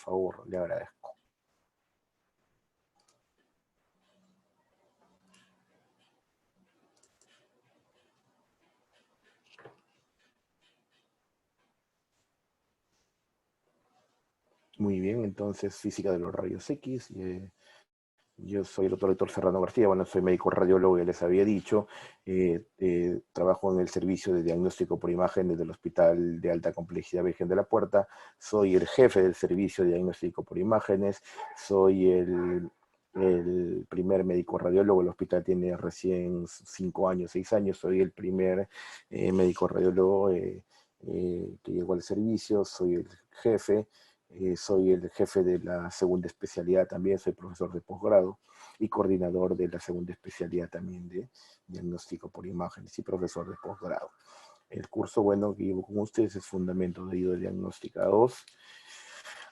favor, le agradezco. Muy bien, entonces física de los rayos X. Yo soy el doctor Héctor Serrano García, bueno, soy médico radiólogo, ya les había dicho. Trabajo en el servicio de diagnóstico por imágenes del Hospital de Alta Complejidad Virgen de la Puerta. Soy el jefe del servicio de diagnóstico por imágenes. Soy el primer médico radiólogo. El hospital tiene recién 5 años, 6 años. Soy el primer médico radiólogo que llegó al servicio. Soy el jefe. Soy el jefe de la segunda especialidad también, soy profesor de posgrado y coordinador de la segunda especialidad también de diagnóstico por imágenes y profesor de posgrado. El curso, bueno, que llevo con ustedes es Fundamento de Diagnóstica 2.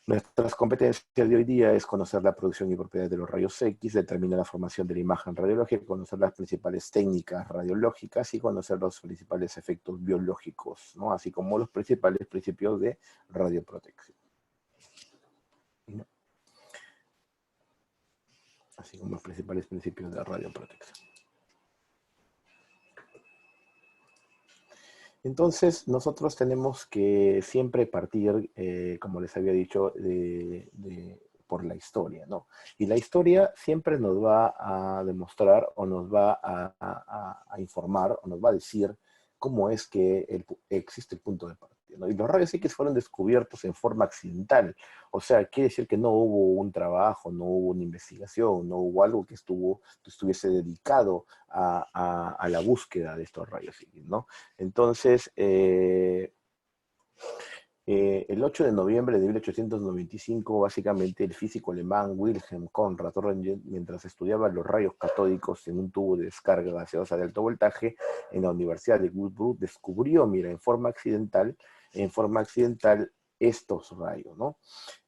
Nuestras competencias de hoy día es conocer la producción y propiedades de los rayos X, determinar la formación de la imagen radiológica, conocer las principales técnicas radiológicas y conocer los principales efectos biológicos, ¿no? Así como los principales principios de radioprotección. Así como los principales principios de radioprotección. Entonces, nosotros tenemos que siempre partir, como les había dicho, por la historia, ¿no? Y la historia siempre nos va a demostrar o nos va a informar o nos va a decir cómo es que existe el punto de partida, ¿no? Y los rayos X fueron descubiertos en forma accidental. O sea, quiere decir que no hubo un trabajo, no hubo una investigación, no hubo algo que estuviese dedicado a la búsqueda de estos rayos X, ¿no? Entonces, el 8 de noviembre de 1895, básicamente el físico alemán Wilhelm Conrad Röntgen, mientras estudiaba los rayos catódicos en un tubo de descarga gaseosa de alto voltaje en la Universidad de Würzburg, descubrió, mira, en forma accidental estos rayos, ¿no?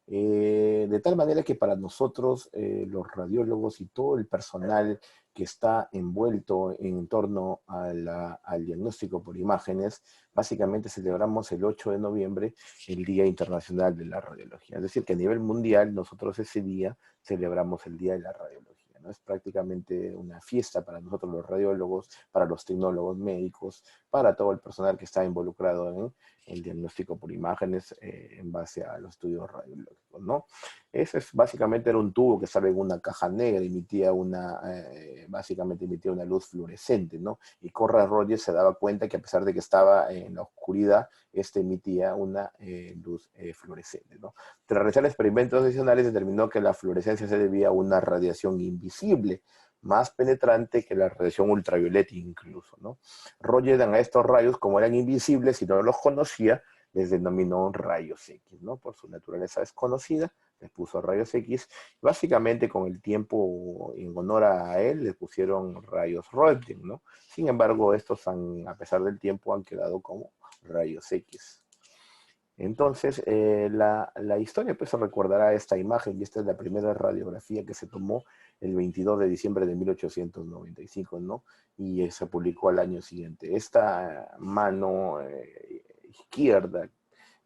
De tal manera que para nosotros, los radiólogos y todo el personal que está envuelto en torno al diagnóstico por imágenes, básicamente celebramos el 8 de noviembre el Día Internacional de la Radiología. Es decir, que a nivel mundial nosotros ese día celebramos el Día de la Radiología, ¿no? Es prácticamente una fiesta para nosotros los radiólogos, para los tecnólogos médicos, para todo el personal que está involucrado en el diagnóstico por imágenes en base a los estudios radiológicos, ¿no? Ese es, básicamente era un tubo que estaba en una caja negra, básicamente emitía una luz fluorescente, ¿no? Y Conrad Röntgen se daba cuenta que a pesar de que estaba en la oscuridad, emitía una luz fluorescente, ¿no? Tras realizar experimentos adicionales, determinó que la fluorescencia se debía a una radiación invisible, más penetrante que la radiación ultravioleta incluso, ¿no? Röntgen a estos rayos, como eran invisibles y no los conocía, les denominó rayos X, ¿no? Por su naturaleza desconocida, les puso rayos X. Básicamente, con el tiempo, en honor a él, le pusieron rayos Röntgen, ¿no? Sin embargo, estos, a pesar del tiempo, han quedado como rayos X. Entonces, la historia pues recordará esta imagen, y esta es la primera radiografía que se tomó el 22 de diciembre de 1895, ¿no? Y se publicó al año siguiente. Esta mano izquierda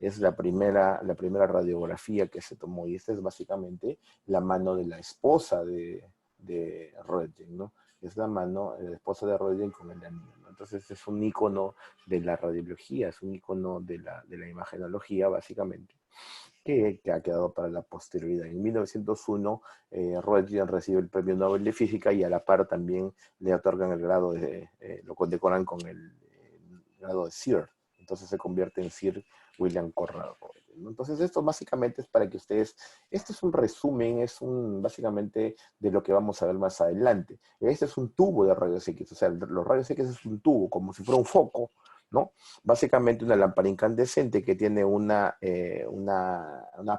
es la primera radiografía que se tomó, y esta es básicamente la mano de la esposa de Röntgen, ¿no? Es la mano de la esposa de Röntgen con el anillo, ¿no? Entonces es un icono de la radiología, es un icono de la imagenología, básicamente, que ha quedado para la posterioridad. En 1901, Röntgen recibe el Premio Nobel de Física y a la par también le otorgan el grado lo condecoran con el grado de Sir. Entonces se convierte en Sir William Conrad Röntgen, ¿no? Entonces esto básicamente es para que ustedes, este es un resumen, básicamente de lo que vamos a ver más adelante. Este es un tubo de rayos X, o sea, los rayos X es un tubo, como si fuera un foco, ¿no? Básicamente una lámpara incandescente que tiene una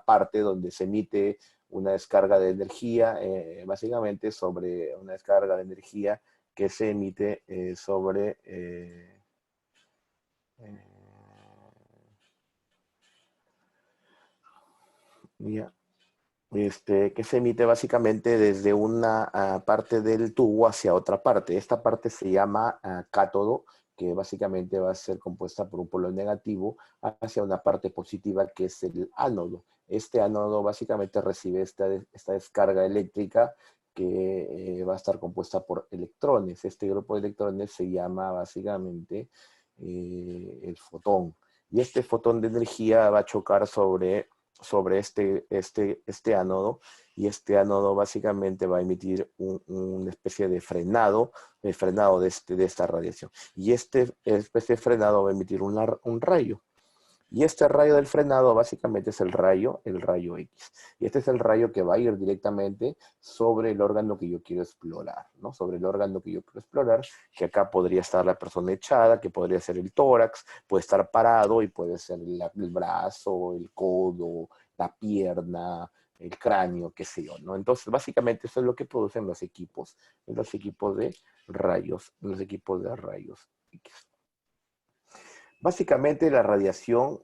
parte donde se emite una descarga de energía, básicamente sobre una descarga de energía que se emite sobre... ya, que se emite básicamente desde una parte del tubo hacia otra parte. Esta parte se llama cátodo, que básicamente va a ser compuesta por un polo negativo hacia una parte positiva que es el ánodo. este ánodo básicamente recibe esta descarga eléctrica que va a estar compuesta por electrones. Este grupo de electrones se llama básicamente el fotón. Y este fotón de energía va a chocar sobre este ánodo, y este ánodo básicamente va a emitir una especie de frenado de esta radiación. Y este especie de frenado va a emitir un rayo. Y este rayo del frenado básicamente es el rayo X. Y este es el rayo que va a ir directamente sobre el órgano que yo quiero explorar, ¿no? Sobre el órgano que yo quiero explorar, que acá podría estar la persona echada, que podría ser el tórax, puede estar parado y puede ser el brazo, el codo, la pierna, el cráneo, qué sé yo, ¿no? Entonces, básicamente eso es lo que producen los equipos de rayos X. Básicamente la radiación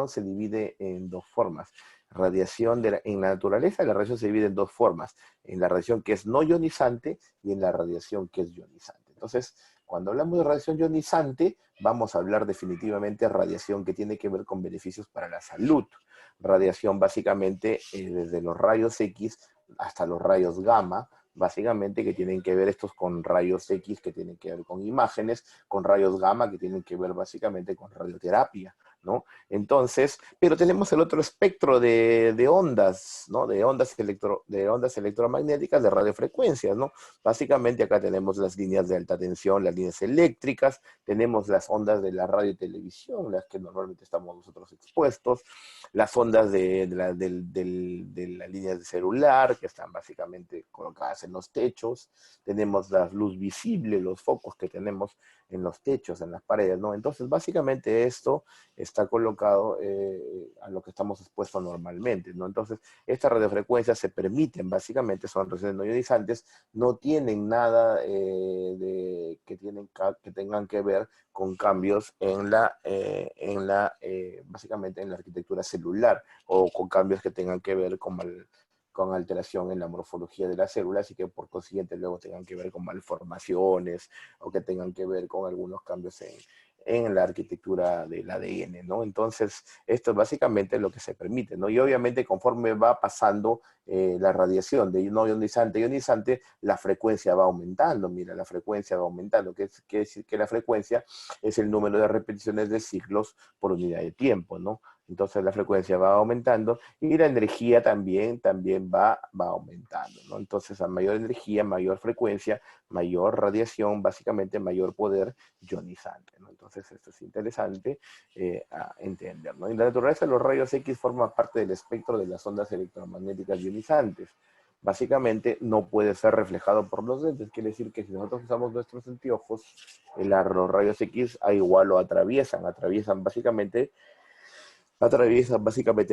se divide en dos formas. En la naturaleza la radiación se divide en dos formas, en la radiación que es no ionizante y en la radiación que es ionizante. Entonces, cuando hablamos de radiación ionizante, vamos a hablar definitivamente de radiación que tiene que ver con beneficios para la salud. Radiación básicamente desde los rayos X hasta los rayos gamma, básicamente que tienen que ver estos con rayos X, que tienen que ver con imágenes, con rayos gamma, que tienen que ver básicamente con radioterapia, ¿no? Entonces, pero tenemos el otro espectro de ondas, ¿no? De ondas electromagnéticas, de radiofrecuencias, ¿no? Básicamente acá tenemos las líneas de alta tensión, las líneas eléctricas, tenemos las ondas de la radio y televisión, las que normalmente estamos nosotros expuestos, las ondas de las líneas de celular, que están básicamente colocadas en los techos, tenemos la luz visible, los focos que tenemos en los techos, en las paredes, ¿no? Entonces, básicamente esto está colocado a lo que estamos expuestos normalmente, ¿no? Entonces, estas radiofrecuencias se permiten, básicamente son radiaciones no ionizantes, no tienen nada que tengan que ver con cambios básicamente en la arquitectura celular, o con cambios que tengan que ver con alteración en la morfología de las células, y que por consiguiente luego tengan que ver con malformaciones, o que tengan que ver con algunos cambios en la arquitectura del ADN, ¿no? Entonces, esto es básicamente lo que se permite, ¿no? Y obviamente conforme va pasando la radiación de no ionizante a ionizante, la frecuencia va aumentando. Mira, la frecuencia va aumentando. ¿Qué quiere decir? Que la frecuencia es el número de repeticiones de ciclos por unidad de tiempo, ¿no? Entonces la frecuencia va aumentando y la energía también va aumentando, ¿no? Entonces a mayor energía, mayor frecuencia, mayor radiación, básicamente mayor poder ionizante, ¿no? Entonces esto es interesante a entender, ¿no? En la naturaleza los rayos X forman parte del espectro de las ondas electromagnéticas ionizantes. Básicamente no puede ser reflejado por los lentes, quiere decir que si nosotros usamos nuestros anteojos, los rayos X igual lo atraviesan básicamente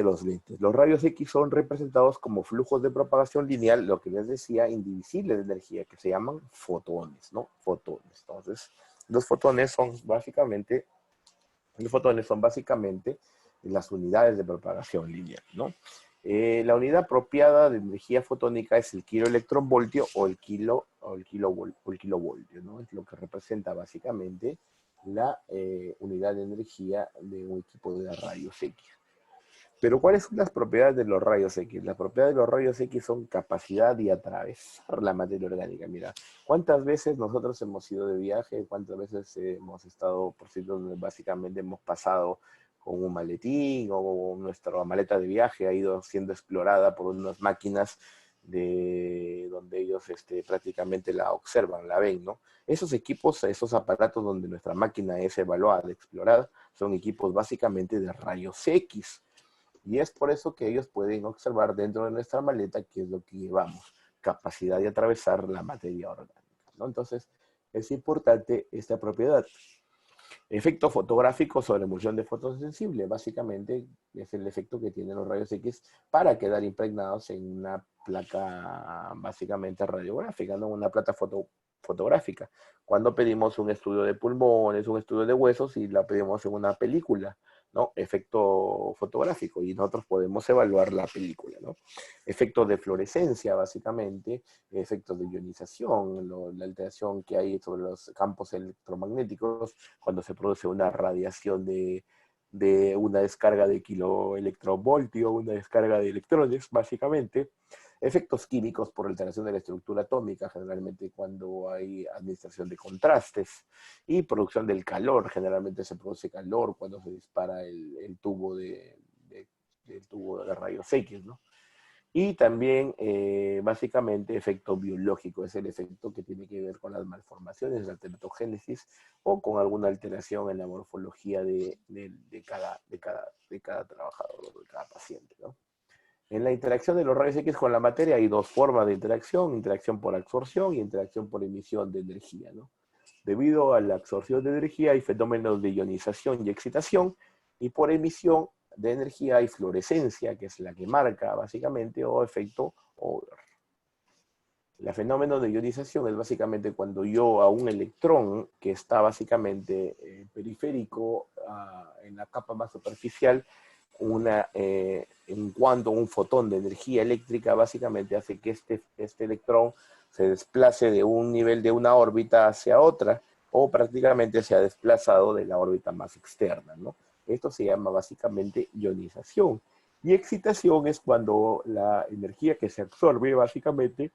los lentes. Los rayos X son representados como flujos de propagación lineal, lo que les decía, indivisibles de energía, que se llaman fotones, ¿no? Fotones. Entonces, los fotones son básicamente las unidades de propagación lineal, ¿no? La unidad apropiada de energía fotónica es el kiloelectronvoltio o el kilovoltio, ¿no? Es lo que representa básicamente la unidad de energía de un equipo de rayos X. Pero ¿cuáles son las propiedades de los rayos X? Las propiedades de los rayos X son capacidad de atravesar la materia orgánica. Mira, ¿cuántas veces nosotros hemos ido de viaje? ¿Cuántas veces hemos estado por sitios donde básicamente hemos pasado con un maletín, o nuestra maleta de viaje ha ido siendo explorada por unas máquinas donde ellos prácticamente la observan, la ven, ¿no? Esos equipos, esos aparatos donde nuestra máquina es evaluada, explorada, son equipos básicamente de rayos X. Y es por eso que ellos pueden observar dentro de nuestra maleta qué es lo que llevamos, capacidad de atravesar la materia orgánica, ¿no? Entonces, es importante esta propiedad. Efecto fotográfico sobre emulsión de fotosensible. Básicamente es el efecto que tienen los rayos X para quedar impregnados en una placa básicamente radiográfica, ¿no? Una placa fotográfica. Cuando pedimos un estudio de pulmones, un estudio de huesos, y la pedimos en una película, ¿no? Efecto fotográfico, y nosotros podemos evaluar la película, ¿no? Efectos de fluorescencia, básicamente, efectos de ionización, la alteración que hay sobre los campos electromagnéticos cuando se produce una radiación de una descarga de kiloelectronvoltio, una descarga de electrones, básicamente. Efectos químicos por alteración de la estructura atómica, generalmente cuando hay administración de contrastes, y producción del calor. Generalmente se produce calor cuando se dispara el tubo del tubo de rayos X, ¿no? Y también, básicamente, efecto biológico, es el efecto que tiene que ver con las malformaciones, la teratogénesis, o con alguna alteración en la morfología de cada trabajador, de cada paciente, ¿no? En la interacción de los rayos X con la materia hay dos formas de interacción por absorción y interacción por emisión de energía, ¿no? Debido a la absorción de energía hay fenómenos de ionización y excitación, y por emisión de energía hay fluorescencia, que es la que marca básicamente, o efecto Oder. El fenómeno de ionización es básicamente cuando yo a un electrón que está básicamente periférico en la capa más superficial, en cuanto un fotón de energía eléctrica básicamente hace que este electrón se desplace de un nivel de una órbita hacia otra, o prácticamente se ha desplazado de la órbita más externa, ¿no? Esto se llama básicamente ionización. Y excitación es cuando la energía que se absorbe básicamente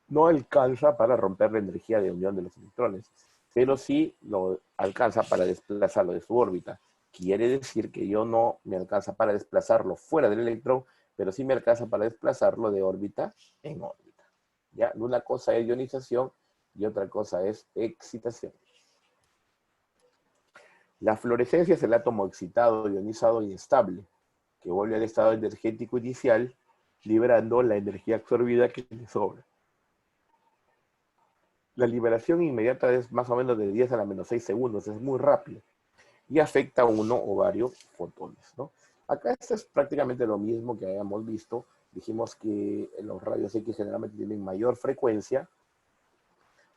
no alcanza para romper la energía de unión de los electrones, pero sí lo alcanza para desplazarlo de su órbita. Quiere decir que yo no me alcanza para desplazarlo fuera del electrón, pero sí me alcanza para desplazarlo de órbita en órbita. ¿Ya? Una cosa es ionización y otra cosa es excitación. La fluorescencia es el átomo excitado, ionizado y estable, que vuelve al estado energético inicial, liberando la energía absorbida que le sobra. La liberación inmediata es más o menos de 10 a la menos 6 segundos, es muy rápido, y afecta a uno o varios fotones, ¿no? Acá esto es prácticamente lo mismo que habíamos visto. Dijimos que los rayos X generalmente tienen mayor frecuencia,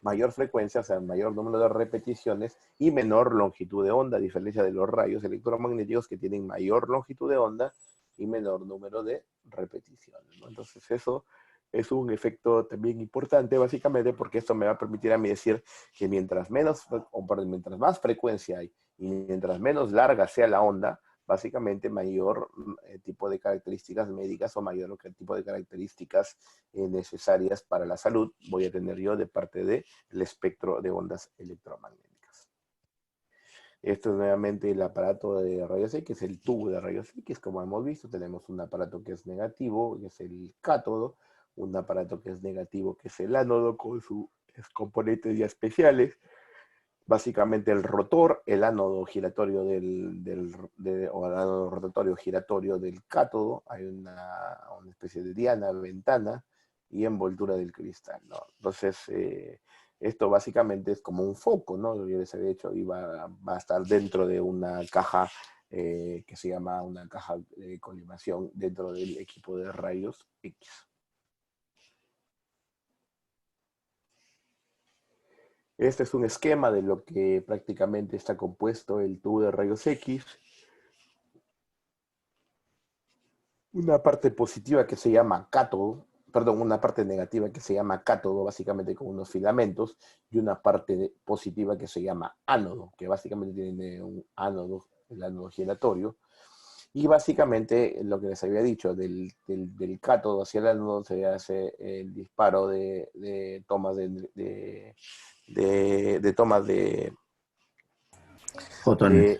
o sea, mayor número de repeticiones y menor longitud de onda, a diferencia de los rayos electromagnéticos que tienen mayor longitud de onda y menor número de repeticiones, ¿no? Entonces eso es un efecto también importante, básicamente, porque esto me va a permitir a mí decir que mientras más frecuencia hay y mientras menos larga sea la onda, básicamente mayor tipo de características médicas o mayor tipo de características necesarias para la salud voy a tener yo de parte del espectro de ondas electromagnéticas. Esto es nuevamente el aparato de rayos X, el tubo de rayos X. Como hemos visto, tenemos un aparato que es negativo, que es el cátodo, un aparato que es negativo, que es el ánodo, con sus componentes ya especiales. Básicamente el rotor, el ánodo giratorio o el ánodo rotatorio giratorio del cátodo, hay una especie de diana, ventana y envoltura del cristal, ¿no? Entonces, esto básicamente es como un foco, ¿no? Yo les había dicho, va a estar dentro de una caja que se llama una caja de colimación dentro del equipo de rayos X. Este es un esquema de lo que prácticamente está compuesto el tubo de rayos X. Una parte positiva que se llama cátodo, perdón, una parte negativa que se llama cátodo, básicamente con unos filamentos, y una parte positiva que se llama ánodo, que básicamente tiene un ánodo, el ánodo giratorio. Y básicamente lo que les había dicho, del cátodo hacia el ánodo se hace el disparo de tomas Fotones. de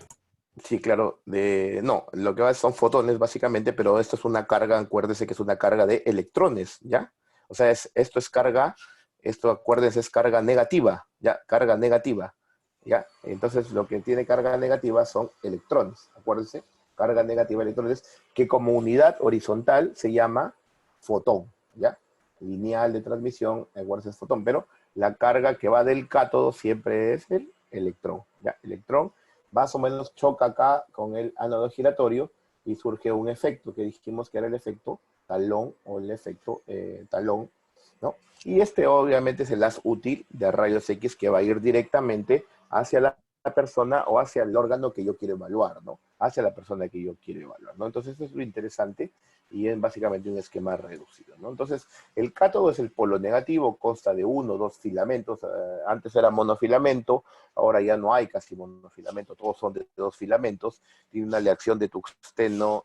sí, claro, no, lo que va son fotones básicamente, pero esto es una carga, acuérdense que es una carga de electrones, ¿ya? O sea, esto es carga, esto acuérdense es carga negativa, ¿ya? Carga negativa, ¿ya? Entonces lo que tiene carga negativa son electrones, acuérdense, carga negativa de electrones, que como unidad horizontal se llama fotón, ¿ya? Lineal de transmisión, acuérdense es fotón, pero la carga que va del cátodo siempre es el electrón, ¿ya? Electrón más o menos choca acá con el ánodo giratorio y surge un efecto que dijimos que era el efecto talón o el efecto talón, ¿no? Y este obviamente es el haz útil de rayos X que va a ir directamente hacia la persona o hacia el órgano que yo quiero evaluar, ¿no? Hacia la persona que yo quiero evaluar, ¿no? Entonces, eso es lo interesante y es básicamente un esquema reducido, ¿no? Entonces, el cátodo es el polo negativo, consta de uno o dos filamentos. Antes era monofilamento, ahora ya no hay casi monofilamento, todos son de dos filamentos. Tiene una aleación de tungsteno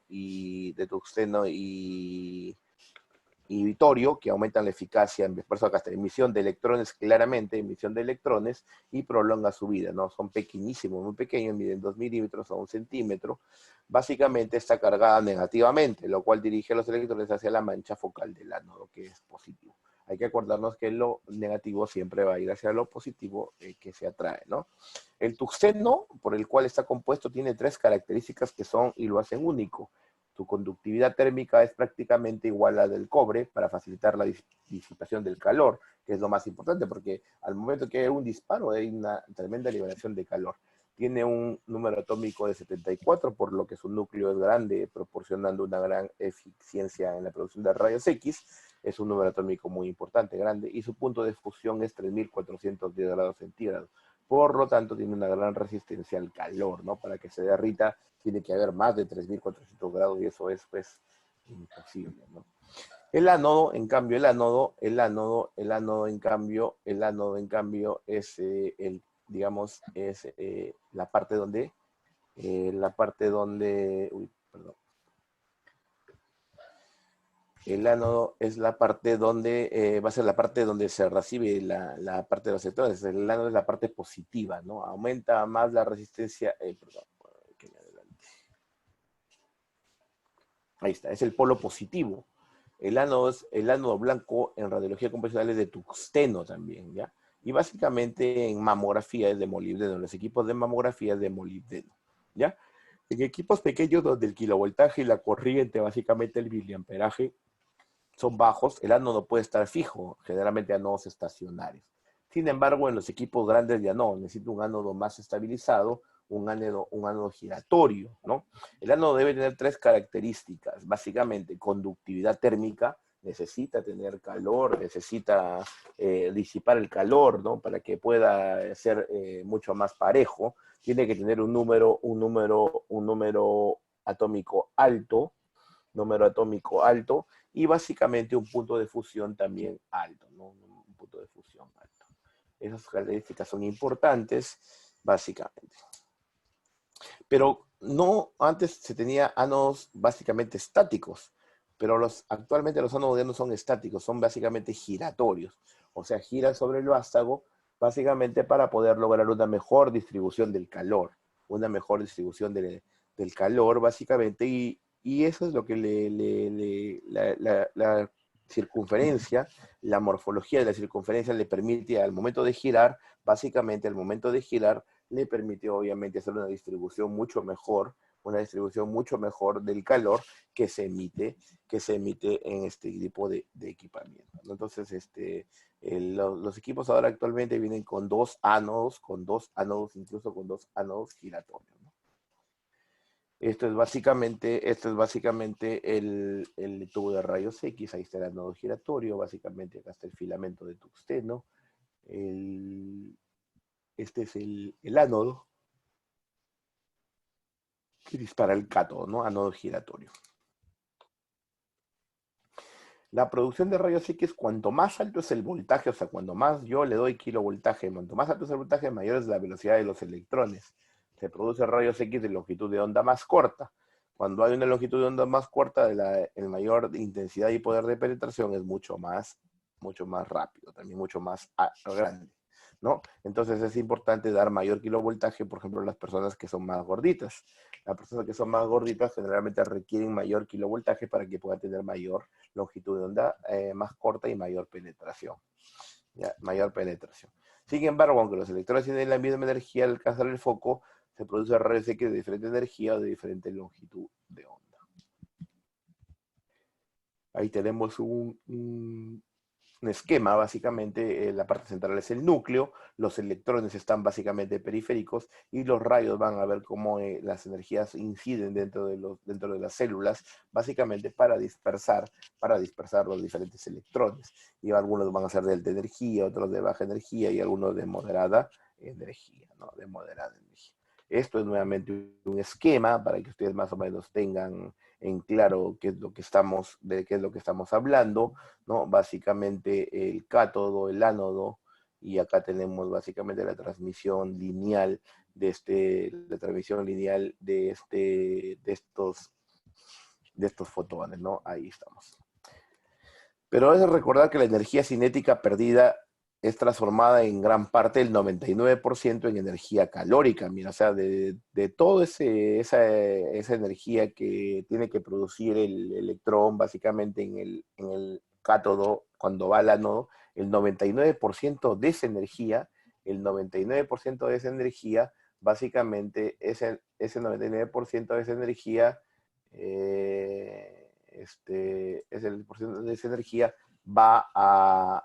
y torio, que aumentan la eficacia, por eso acá está, emisión de electrones, claramente, emisión de electrones, y prolonga su vida, ¿no? Son pequeñísimos, muy pequeños, miden 2 milímetros a 1 centímetro. Básicamente está cargada negativamente, lo cual dirige los electrones hacia la mancha focal del ánodo, que es positivo. Hay que acordarnos que lo negativo siempre va a ir hacia lo positivo que se atrae, ¿no? El tungsteno, por el cual está compuesto, tiene 3 características que son y lo hacen único. Su conductividad térmica es prácticamente igual a la del cobre para facilitar la disipación del calor, que es lo más importante, porque al momento que hay un disparo hay una tremenda liberación de calor. Tiene un número atómico de 74, por lo que su núcleo es grande, proporcionando una gran eficiencia en la producción de rayos X. Es un número atómico muy importante, grande, y su punto de fusión es 3410 grados centígrados. Por lo tanto, tiene una gran resistencia al calor, ¿no? Para que se derrita tiene que haber más de 3400 grados y eso es, pues, imposible, ¿no? El ánodo, en cambio, el ánodo, en cambio, es digamos, es uy, perdón. El ánodo es la parte donde, va a ser la parte donde se recibe la parte de los electrones. El ánodo es la parte positiva, ¿no? Aumenta más la resistencia, perdón, que me adelante. Ahí está, es el polo positivo. El ánodo blanco en radiología convencional es de tungsteno también, ¿ya? Y básicamente en mamografía es de molibdeno. Los equipos de mamografía es de molibdeno, ¿ya? En equipos pequeños donde el kilovoltaje y la corriente, básicamente el miliamperaje, son bajos, el ánodo puede estar fijo, generalmente ánodos estacionarios. Sin embargo, en los equipos grandes ya no, necesito un ánodo más estabilizado, un ánodo giratorio, ¿no? El ánodo debe tener 3 características, básicamente conductividad térmica, necesita tener calor, necesita disipar el calor, ¿no? Para que pueda ser mucho más parejo, tiene que tener un número atómico alto, y básicamente un punto de fusión también alto, ¿no? Un punto de fusión alto. Esas características son importantes, básicamente. Pero no, antes se tenía ánodos básicamente estáticos, pero actualmente los ánodos ya no son estáticos, son básicamente giratorios. O sea, giran sobre el vástago básicamente para poder lograr una mejor distribución del calor, una mejor distribución del calor básicamente, y eso es lo que la circunferencia, la morfología de la circunferencia le permite al momento de girar, básicamente al momento de girar, le permitió obviamente hacer una distribución mucho mejor del calor que se emite en este tipo de equipamiento, ¿no? Entonces, los equipos ahora actualmente vienen con dos ánodos, incluso con 2 ánodos giratorios, ¿no? Esto es básicamente el tubo de rayos X. Ahí está el ánodo giratorio, básicamente acá está el filamento de tungsteno. Este es el ánodo que dispara el cátodo, ¿no? Ánodo giratorio. La producción de rayos X, cuanto más alto es el voltaje, o sea, cuando más yo le doy kilovoltaje, cuanto más alto es el voltaje, mayor es la velocidad de los electrones. Se produce rayos X de longitud de onda más corta. Cuando hay una longitud de onda más corta, el mayor intensidad y poder de penetración es mucho más rápido, también mucho más grande, ¿no? Entonces es importante dar mayor kilovoltaje, por ejemplo, a las personas que son más gorditas. Las personas que son más gorditas generalmente requieren mayor kilovoltaje para que puedan tener mayor longitud de onda más corta y mayor penetración. ¿Ya? Mayor penetración. Sin embargo, aunque los electrones tienen la misma energía al alcanzar el foco, se produce rayos X de diferente energía o de diferente longitud de onda. Ahí tenemos un esquema, básicamente, la parte central es el núcleo, los electrones están básicamente periféricos y los rayos van a ver cómo las energías inciden dentro de las células, básicamente para dispersar los diferentes electrones. Y algunos van a ser de alta energía, otros de baja energía y algunos de moderada energía, ¿no? De moderada energía. Esto es nuevamente un esquema para que ustedes más o menos tengan en claro qué es lo que estamos hablando, ¿no? Básicamente el cátodo, el ánodo, y acá tenemos básicamente la transmisión lineal de estos fotones, ¿no? Ahí estamos. Pero es recordar que la energía cinética perdida es transformada en gran parte, el 99%, en energía calórica. Mira, o sea, de toda esa energía que tiene que producir el electrón, básicamente en el cátodo, cuando va al ánodo, el 99% de esa energía, básicamente, ese 99% de esa energía, el porcentaje de esa energía va a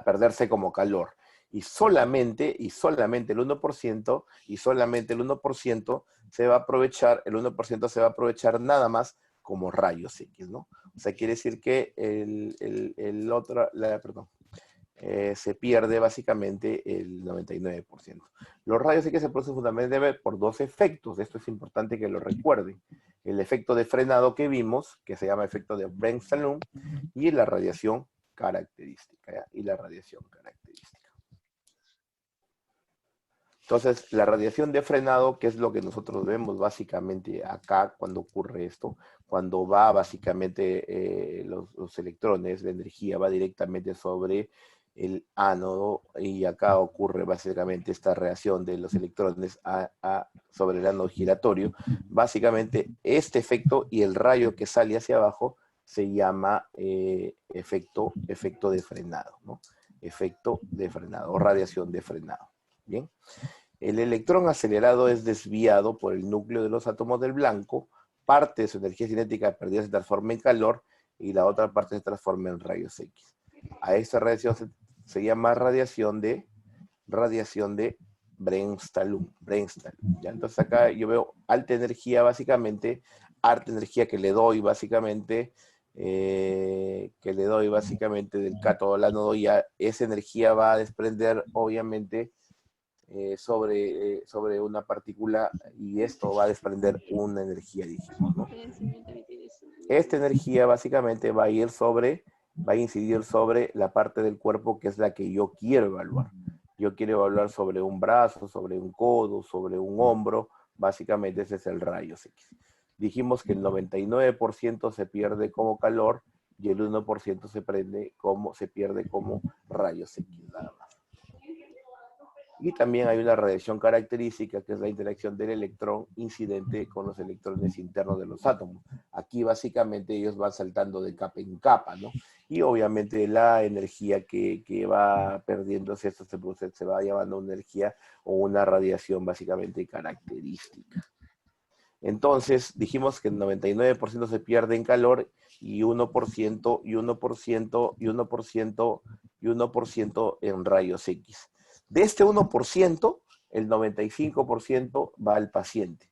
perderse como calor. Y solamente el 1%, se va a aprovechar, nada más como rayos X, ¿no? O sea, quiere decir que se pierde básicamente el 99%. Los rayos X se producen fundamentalmente por dos efectos. Esto es importante que lo recuerden. El efecto de frenado que vimos, que se llama efecto de Bremsstrahlung, y la radiación característica. ¿Ya? Y la radiación característica. Entonces, la radiación de frenado, que es lo que nosotros vemos básicamente acá cuando ocurre esto, cuando va básicamente los electrones, la energía va directamente sobre el ánodo, y acá ocurre básicamente esta reacción de los electrones sobre el ánodo giratorio. Básicamente, este efecto y el rayo que sale hacia abajo se llama efecto de frenado, ¿no? Efecto de frenado o radiación de frenado. Bien. El electrón acelerado es desviado por el núcleo de los átomos del blanco, parte de su energía cinética perdida se transforma en calor y la otra parte se transforma en rayos X. A esta radiación se llama radiación de Bremsstrahlung. ¿Ya? Entonces acá yo veo alta energía básicamente, que le doy básicamente, del cátodo al ánodo, y esa energía va a desprender obviamente sobre una partícula, y esto va a desprender una energía, dijimos, ¿no? Esta energía básicamente va a incidir sobre la parte del cuerpo que es la que yo quiero evaluar. Yo quiero evaluar sobre un brazo, sobre un codo, sobre un hombro. Básicamente ese es el rayos X. Dijimos que el 99% se pierde como calor y el 1% se pierde como rayos X, nada más. Y también hay una radiación característica, que es la interacción del electrón incidente con los electrones internos de los átomos. Aquí básicamente ellos van saltando de capa en capa, ¿no? Y obviamente la energía que va perdiéndose, esto se va llevando una energía o una radiación básicamente característica. Entonces, dijimos que el 99% se pierde en calor y 1% en rayos X. De este 1%, el 95% va al paciente.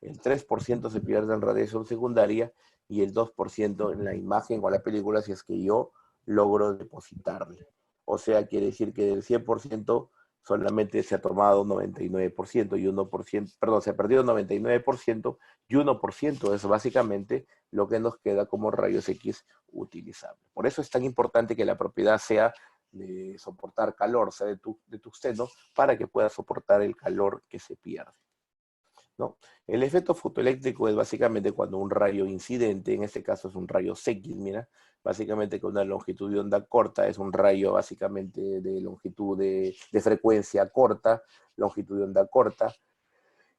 El 3% se pierde en radiación secundaria y el 2% en la imagen o la película, si es que yo logro depositarle. O sea, quiere decir que del 100% solamente se ha tomado 99% y 1%, perdón, se ha perdido 99% y 1% es básicamente lo que nos queda como rayos X utilizable. Por eso es tan importante que la propiedad sea de soportar calor, o sea, de tungsteno, para que pueda soportar el calor que se pierde, ¿no? El efecto fotoeléctrico es básicamente cuando un rayo incidente, en este caso es un rayo X, mira, básicamente con una longitud de onda corta, es un rayo básicamente de longitud de frecuencia corta, longitud de onda corta,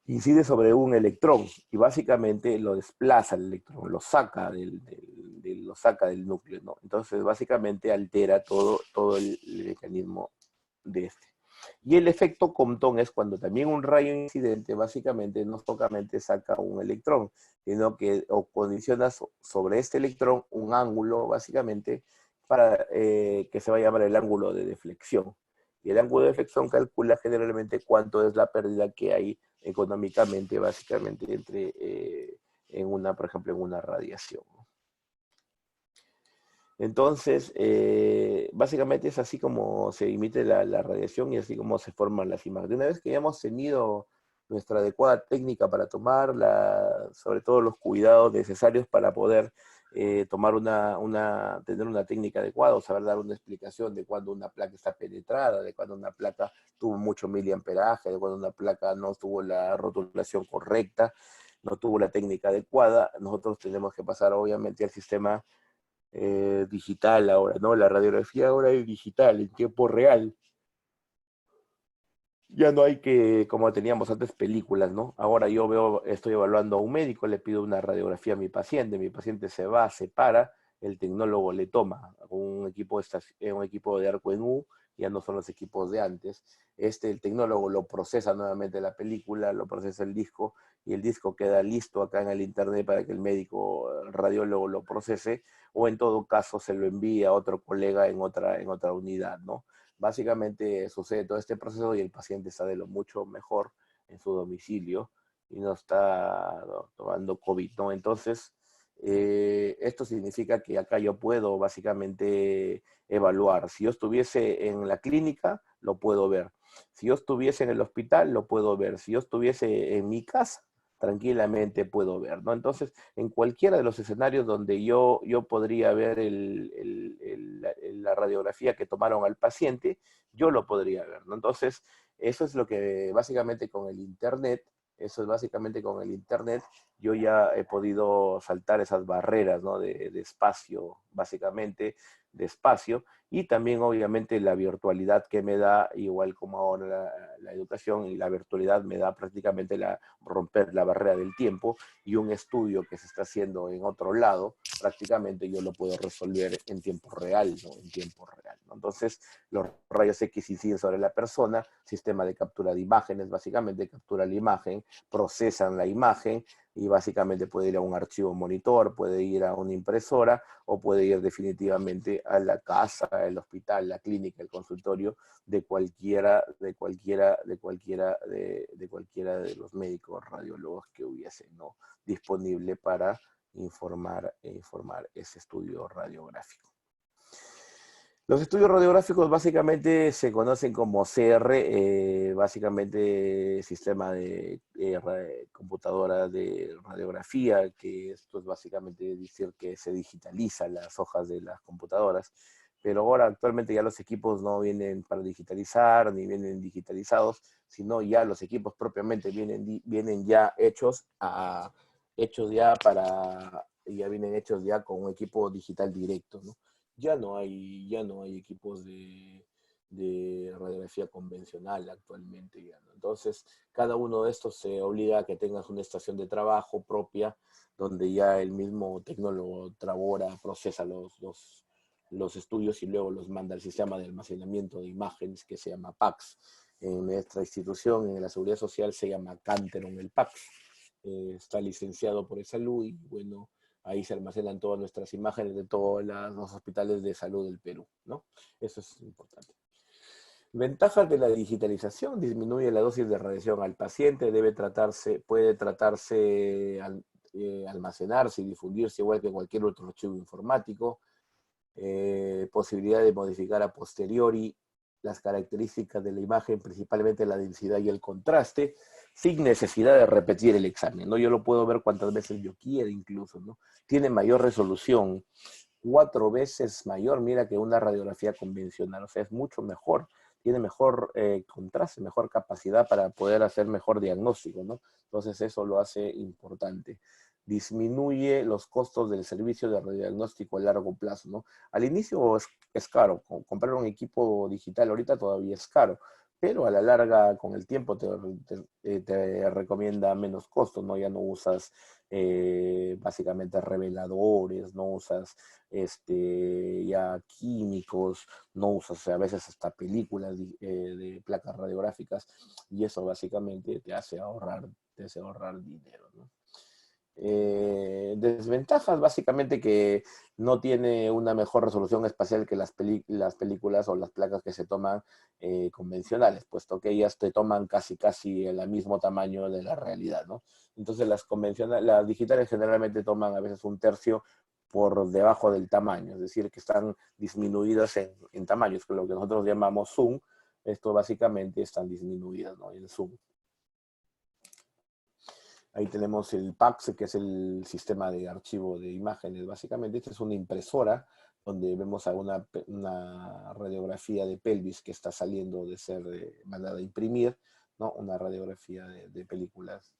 incide sobre un electrón y básicamente lo desplaza el electrón, lo saca del núcleo, ¿no? Entonces básicamente altera todo el mecanismo de este. Y el efecto Compton es cuando también un rayo incidente básicamente no solamente saca un electrón, sino que condiciona sobre este electrón un ángulo básicamente para que se va a llamar el ángulo de deflexión. Y el ángulo de deflexión calcula generalmente cuánto es la pérdida que hay económicamente básicamente por ejemplo, en una radiación. Entonces, básicamente es así como se emite la radiación y así como se forman las imágenes. Una vez que ya hemos tenido nuestra adecuada técnica para tomar, sobre todo los cuidados necesarios para poder tomar tener una técnica adecuada, o saber dar una explicación de cuando una placa está penetrada, de cuando una placa tuvo mucho miliamperaje, de cuando una placa no tuvo la rotulación correcta, no tuvo la técnica adecuada, nosotros tenemos que pasar obviamente al sistema digital ahora, ¿no? La radiografía ahora es digital, en tiempo real. Ya no hay que, como teníamos antes, películas, ¿no? Ahora yo veo, estoy evaluando a un médico, le pido una radiografía a mi paciente se va, se para, el tecnólogo le toma un equipo de arco en U, ya no son los equipos de antes. El tecnólogo lo procesa nuevamente la película, lo procesa el disco, y el disco queda listo acá en el internet para que el médico, el radiólogo lo procese, o en todo caso se lo envía a otro colega en otra unidad, ¿no? Básicamente sucede todo este proceso y el paciente está de lo mucho mejor en su domicilio y no está tomando COVID, ¿no? Entonces, esto significa que acá yo puedo básicamente evaluar. Si yo estuviese en la clínica, lo puedo ver. Si yo estuviese en el hospital, lo puedo ver. Si yo estuviese en mi casa, tranquilamente puedo ver, ¿no? Entonces, en cualquiera de los escenarios donde yo podría ver la radiografía que tomaron al paciente, yo lo podría ver, ¿no? Entonces, eso es lo que básicamente con el Internet, eso es básicamente con el Internet, yo ya he podido saltar esas barreras, ¿no? De espacio, básicamente, de espacio, y también obviamente la virtualidad que me da, igual como ahora la educación y la virtualidad me da prácticamente romper la barrera del tiempo, y un estudio que se está haciendo en otro lado, prácticamente yo lo puedo resolver en tiempo real, ¿no? En tiempo real, ¿no? Entonces, los rayos X inciden sobre la persona, sistema de captura de imágenes, básicamente captura la imagen, procesan la imagen, y básicamente puede ir a un archivo monitor, puede ir a una impresora, o puede ir definitivamente a la casa, el hospital, la clínica, el consultorio de cualquiera de los médicos radiólogos que hubiese, ¿no? Disponible para informar ese estudio radiográfico. Los estudios radiográficos básicamente se conocen como CR, básicamente sistema de computadora de radiografía, que esto es básicamente decir que se digitaliza las hojas de las computadoras, pero ahora actualmente ya los equipos no vienen para digitalizar ni vienen digitalizados, sino ya los equipos propiamente vienen ya ya vienen hechos ya con un equipo digital directo, ¿no? Ya no hay equipos de radiografía convencional actualmente, ya, ¿no? Entonces, cada uno de estos se obliga a que tengas una estación de trabajo propia, donde ya el mismo tecnólogo trabora, procesa los estudios y luego los manda al sistema de almacenamiento de imágenes que se llama PACS. En nuestra institución, en la Seguridad Social, se llama Canteron el PACS. Está licenciado por Salud y bueno, ahí se almacenan todas nuestras imágenes de todos los hospitales de salud del Perú, ¿no? Eso es importante. Ventajas de la digitalización: disminuye la dosis de radiación al paciente, puede tratarse, almacenarse y difundirse igual que cualquier otro archivo informático. Posibilidad de modificar a posteriori las características de la imagen, principalmente la densidad y el contraste, sin necesidad de repetir el examen, ¿no? Yo lo puedo ver cuantas veces yo quiera incluso, ¿no? Tiene mayor resolución, 4 veces mayor, mira, que una radiografía convencional, o sea, es mucho mejor, tiene mejor contraste, mejor capacidad para poder hacer mejor diagnóstico, ¿no? Entonces eso lo hace importante. Disminuye los costos del servicio de radiodiagnóstico a largo plazo, ¿no? Al inicio es caro, comprar un equipo digital ahorita todavía es caro, pero a la larga, con el tiempo, te recomienda menos costos, ¿no? Ya no usas básicamente reveladores, no usas ya químicos, no usas a veces hasta películas de placas radiográficas, y eso básicamente te hace ahorrar dinero, ¿no? Desventajas, básicamente que no tiene una mejor resolución espacial que las películas o las placas que se toman convencionales, puesto que ellas te toman casi el mismo tamaño de la realidad, ¿no? Entonces las digitales generalmente toman a veces un tercio por debajo del tamaño, es decir, que están disminuidas en tamaños, que lo que nosotros llamamos zoom. Esto básicamente están disminuidas, ¿no?, en zoom. Ahí tenemos el PAX, que es el sistema de archivo de imágenes. Básicamente, esta es una impresora donde vemos una radiografía de pelvis que está saliendo de ser mandada a imprimir, ¿no? Una radiografía de películas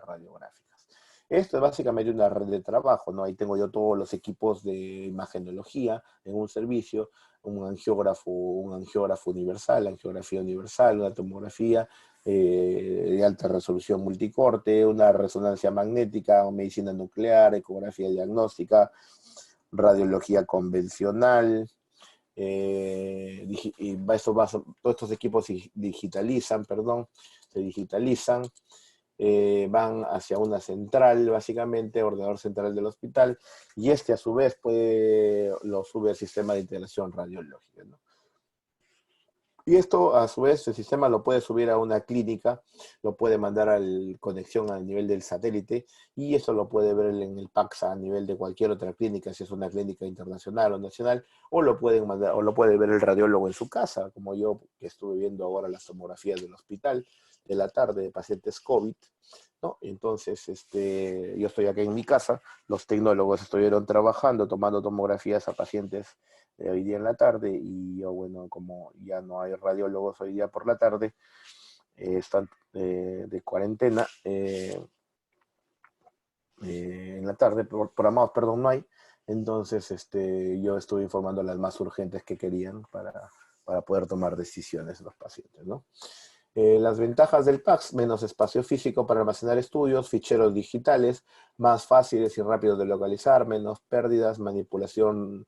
radiográficas. Esto es básicamente una red de trabajo, ¿no? Ahí tengo yo todos los equipos de imagenología en un servicio, un angiógrafo universal, angiografía universal, una tomografía de alta resolución multicorte, una resonancia magnética, medicina nuclear, ecografía diagnóstica, radiología convencional, todos estos equipos se digitalizan, van hacia una central, básicamente, ordenador central del hospital, y este a su vez lo sube al sistema de integración radiológica, ¿no? Y esto, a su vez, el sistema lo puede subir a una clínica, lo puede mandar a conexión al nivel del satélite, y eso lo puede ver en el PACSA a nivel de cualquier otra clínica, si es una clínica internacional o nacional, o lo pueden mandar, o lo puede ver el radiólogo en su casa, como yo, que estuve viendo ahora las tomografías del hospital de la tarde de pacientes COVID, ¿no? Entonces, yo estoy aquí en mi casa, los tecnólogos estuvieron trabajando, tomando tomografías a pacientes hoy día en la tarde, y yo, bueno, como ya no hay radiólogos hoy día por la tarde, están de cuarentena, en la tarde, programados, perdón, no hay. Entonces, yo estuve informando a las más urgentes que querían para poder tomar decisiones los pacientes, ¿no? Las ventajas del PACS: menos espacio físico para almacenar estudios, ficheros digitales, más fáciles y rápidos de localizar, menos pérdidas, manipulación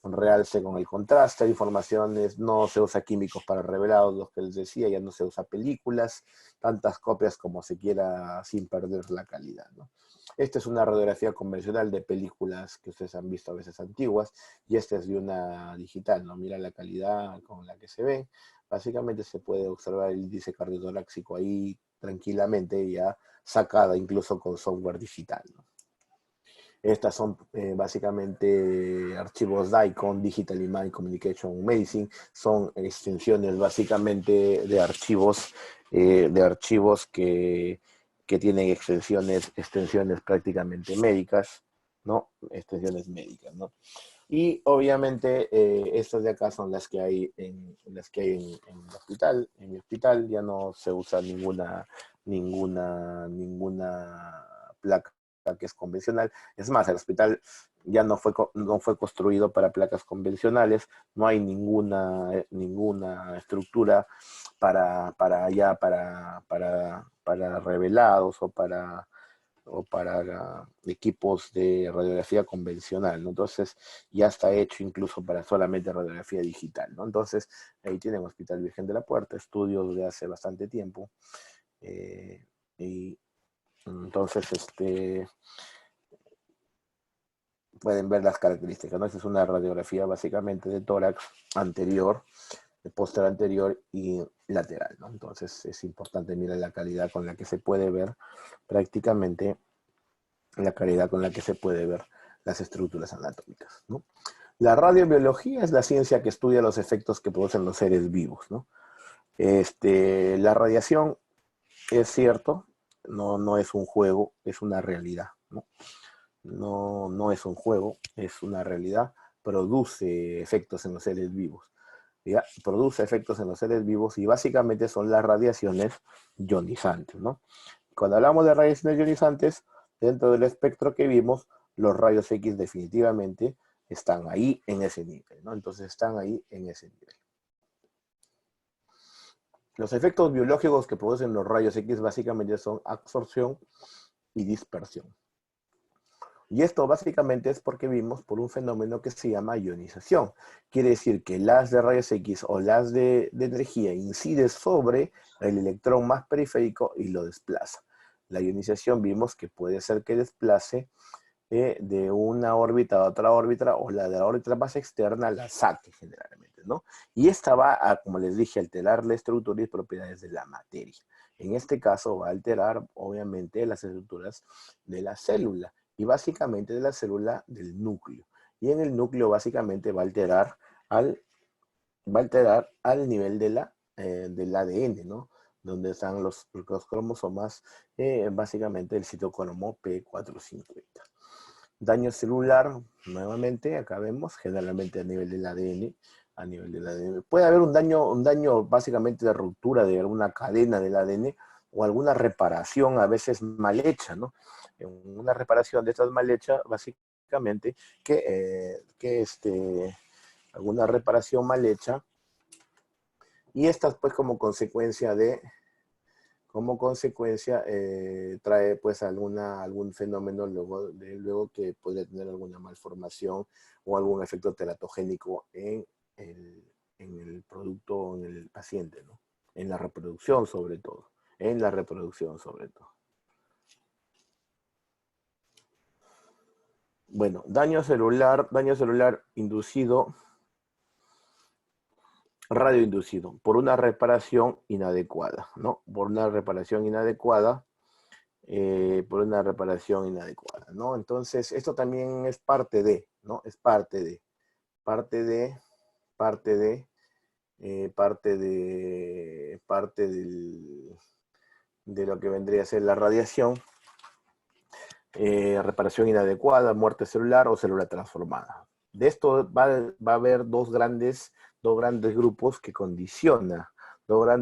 realce con el contraste, informaciones, no se usa químicos para revelados, los que les decía, ya no se usa películas, tantas copias como se quiera sin perder la calidad, ¿no? Esta es una radiografía convencional de películas que ustedes han visto a veces antiguas, y esta es de una digital, ¿no? Mira la calidad con la que se ven. Básicamente se puede observar el índice cardiotorácico ahí tranquilamente, ya sacada incluso con software digital, ¿no? Estas son básicamente archivos DICOM, Digital Imaging Communication Medicine, son extensiones básicamente de archivos que tienen extensiones prácticamente médicas, ¿no? Extensiones médicas, ¿no? Y obviamente estas de acá son las que hay en el hospital. En mi hospital ya no se usa ninguna placa que es convencional. Es más, el hospital ya no fue construido para placas convencionales, no hay ninguna estructura para revelados o para equipos de radiografía convencional, ¿no? Entonces ya está hecho incluso para solamente radiografía digital, ¿no? Entonces ahí tienen Hospital Virgen de la Puerta, estudios de hace bastante tiempo, y entonces pueden ver las características, ¿no? Esta es una radiografía básicamente de tórax anterior, de póster anterior y lateral, ¿no? Entonces es importante mirar la calidad con la que se puede ver prácticamente las estructuras anatómicas, ¿no? La radiobiología es la ciencia que estudia los efectos que producen los seres vivos, ¿no? La radiación, es cierto, no es un juego, es una realidad, ¿no? No es un juego, es una realidad, produce efectos en los seres vivos. ¿Ya? Produce efectos en los seres vivos, y básicamente son las radiaciones ionizantes, ¿no? Cuando hablamos de radiaciones ionizantes, dentro del espectro que vimos, los rayos X definitivamente están ahí en ese nivel, ¿no? Entonces están ahí en ese nivel. Los efectos biológicos que producen los rayos X básicamente son absorción y dispersión. Y esto básicamente es porque vimos por un fenómeno que se llama ionización. Quiere decir que las de rayos X o las de energía incide sobre el electrón más periférico y lo desplaza. La ionización vimos que puede ser que desplace de una órbita a otra órbita, o la de la órbita más externa la saque generalmente, ¿no? Y esta va a, como les dije, alterar la estructura y propiedades de la materia. En este caso va a alterar, obviamente, las estructuras de la célula. y básicamente de la célula del núcleo. Y en el núcleo básicamente va a alterar al nivel del ADN, ¿no? Donde están los cromosomas, básicamente el citocromo P450. Daño celular, nuevamente, acá vemos, generalmente a nivel del ADN, a nivel del ADN. Puede haber un daño básicamente de ruptura de alguna cadena del ADN o alguna reparación a veces mal hecha, ¿no? Una reparación de estas mal hechas, básicamente, alguna reparación mal hecha, y estas pues como consecuencia trae pues algún fenómeno luego que puede tener alguna malformación o algún efecto teratogénico en el producto, en el paciente, ¿no? En la reproducción sobre todo, en la reproducción sobre todo. Bueno, daño celular inducido, radioinducido, por una reparación inadecuada, ¿no? Por una reparación inadecuada, ¿no? Entonces, esto también es parte de, ¿no? Es parte de, parte de, parte de, parte de lo que vendría a ser la radiación, reparación inadecuada, muerte celular o célula transformada. De esto va a haber dos grandes grupos que condiciona, va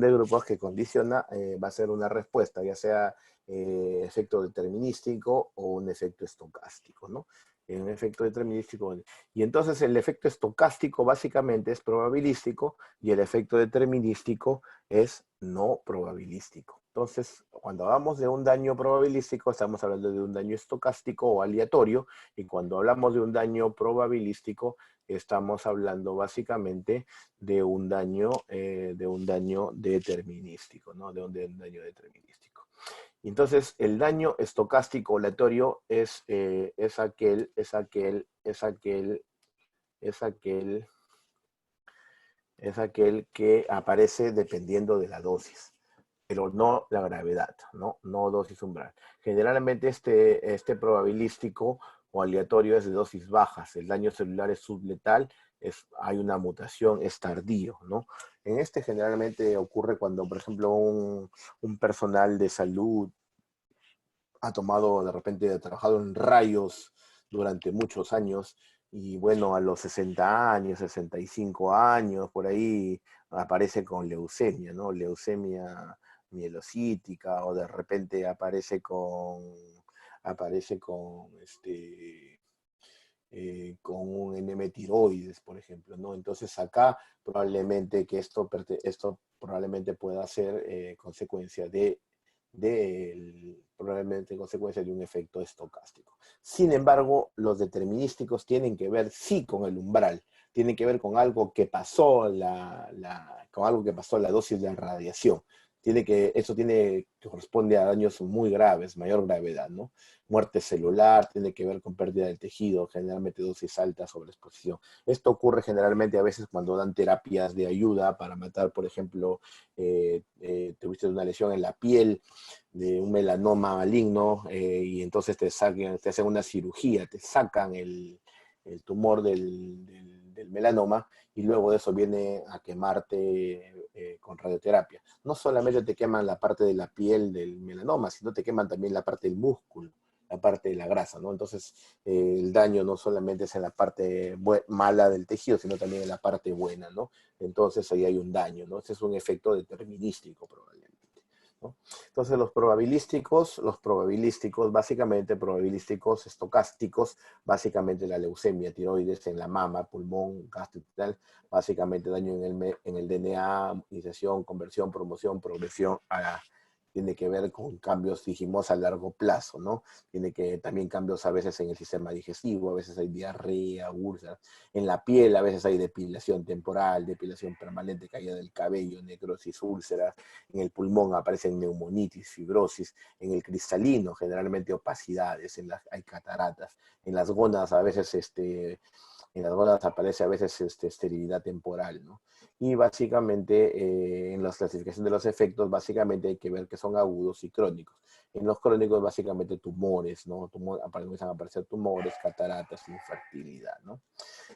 a ser una respuesta, ya sea efecto determinístico o un efecto estocástico, ¿no? Un efecto determinístico. Y entonces el efecto estocástico básicamente es probabilístico y el efecto determinístico es no probabilístico. Entonces, cuando hablamos de un daño probabilístico, estamos hablando de un daño estocástico o aleatorio, y cuando hablamos de un daño probabilístico, estamos hablando básicamente de un daño determinístico, ¿no? De un daño determinístico. Entonces, el daño estocástico aleatorio es aquel que aparece dependiendo de la dosis, pero no la gravedad, ¿no? No dosis umbral. Generalmente este probabilístico o aleatorio es de dosis bajas, el daño celular es subletal, hay una mutación, es tardío, ¿no? En este generalmente ocurre cuando, por ejemplo, un personal de salud ha trabajado en rayos durante muchos años, y bueno, a los 60 años, 65 años, por ahí aparece con leucemia, ¿no? Leucemia mielocítica, o de repente con un enema tiroides, por ejemplo, ¿no? Entonces acá probablemente esto probablemente pueda ser probablemente consecuencia de un efecto estocástico. Sin embargo, los determinísticos tienen que ver sí con el umbral, tienen que ver con algo que pasó la dosis de radiación. Eso corresponde a daños muy graves, mayor gravedad, ¿no? Muerte celular, tiene que ver con pérdida del tejido, generalmente dosis altas sobre exposición. Esto ocurre generalmente a veces cuando dan terapias de ayuda para matar, por ejemplo, tuviste una lesión en la piel de un melanoma maligno, y entonces te hacen una cirugía, te sacan el tumor del melanoma, y luego de eso viene a quemarte con radioterapia. No solamente te queman la parte de la piel del melanoma, sino te queman también la parte del músculo, la parte de la grasa, ¿no? Entonces, el daño no solamente es en la parte mala del tejido, sino también en la parte buena, ¿no? Entonces, ahí hay un daño, ¿no? Ese es un efecto determinístico, probablemente, ¿no? Entonces, los probabilísticos, básicamente probabilísticos estocásticos, básicamente la leucemia, tiroides en la mama, pulmón, gastrointestinal, básicamente daño en el DNA, iniciación, conversión, promoción, progresión tiene que ver con cambios, dijimos, a largo plazo, ¿no? Tiene que también cambios a veces en el sistema digestivo, a veces hay diarrea, úlceras. En la piel a veces hay depilación temporal, depilación permanente, caída del cabello, necrosis, úlceras. En el pulmón aparecen neumonitis, fibrosis. En el cristalino, generalmente opacidades, hay cataratas. En las gónadas aparece a veces esterilidad temporal, ¿no? Y básicamente, en la clasificación de los efectos, básicamente hay que ver que son son agudos y crónicos. En los crónicos, básicamente, tumores, ¿no? Comienzan a aparecer tumores, cataratas, infertilidad, ¿no?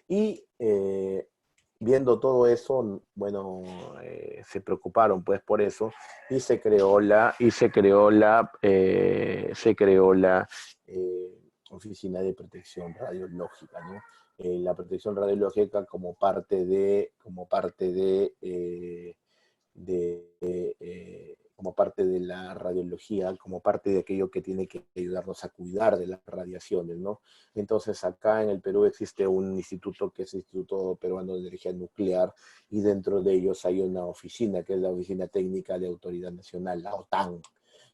Y viendo todo eso, bueno, se preocuparon pues por eso y se creó la Oficina de Protección Radiológica, ¿no? La protección radiológica como parte de la radiología, como parte de aquello que tiene que ayudarnos a cuidar de las radiaciones, ¿no? Entonces acá en el Perú existe un instituto que es el Instituto Peruano de Energía Nuclear y dentro de ellos hay una oficina que es la Oficina Técnica de Autoridad Nacional, la OTAN.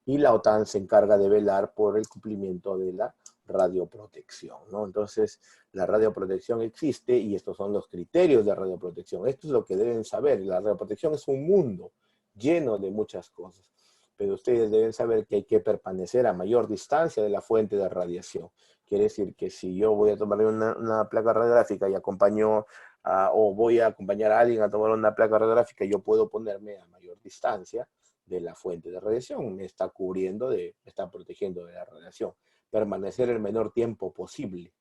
Y la OTAN se encarga de velar por el cumplimiento de la radioprotección, ¿no? Entonces, la radioprotección existe y estos son los criterios de radioprotección. Esto es lo que deben saber. La radioprotección es un mundo lleno de muchas cosas, pero ustedes deben saber que hay que permanecer a mayor distancia de la fuente de radiación. Quiere decir que si yo voy a tomar una placa radiográfica y o voy a acompañar a alguien a tomar una placa radiográfica, yo puedo ponerme a mayor distancia de la fuente de radiación. Me está me está protegiendo de la radiación. Permanecer el menor tiempo posible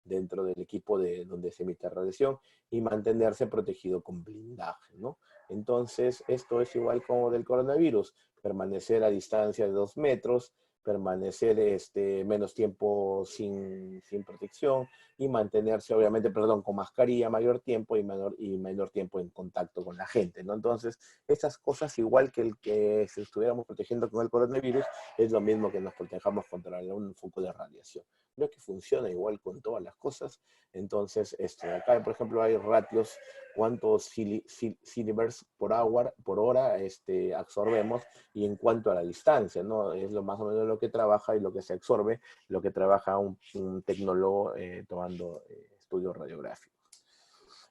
dentro del equipo donde se emite radiación y mantenerse protegido con blindaje, ¿no? Entonces, esto es igual como del coronavirus, permanecer a distancia de 2 metros, permanecer menos tiempo sin protección y mantenerse, obviamente, perdón, con mascarilla mayor tiempo y menor tiempo en contacto con la gente, ¿no? Entonces, estas cosas, igual que el que se estuviéramos protegiendo con el coronavirus, es lo mismo que nos protejamos contra un foco de radiación. Creo que funciona igual con todas las cosas. Entonces, acá, por ejemplo, hay ratios, cuántos silivers por hora absorbemos y en cuanto a la distancia, ¿no? Es lo más o menos lo que trabaja y lo que se absorbe, lo que trabaja un tecnólogo tomando estudios radiográficos.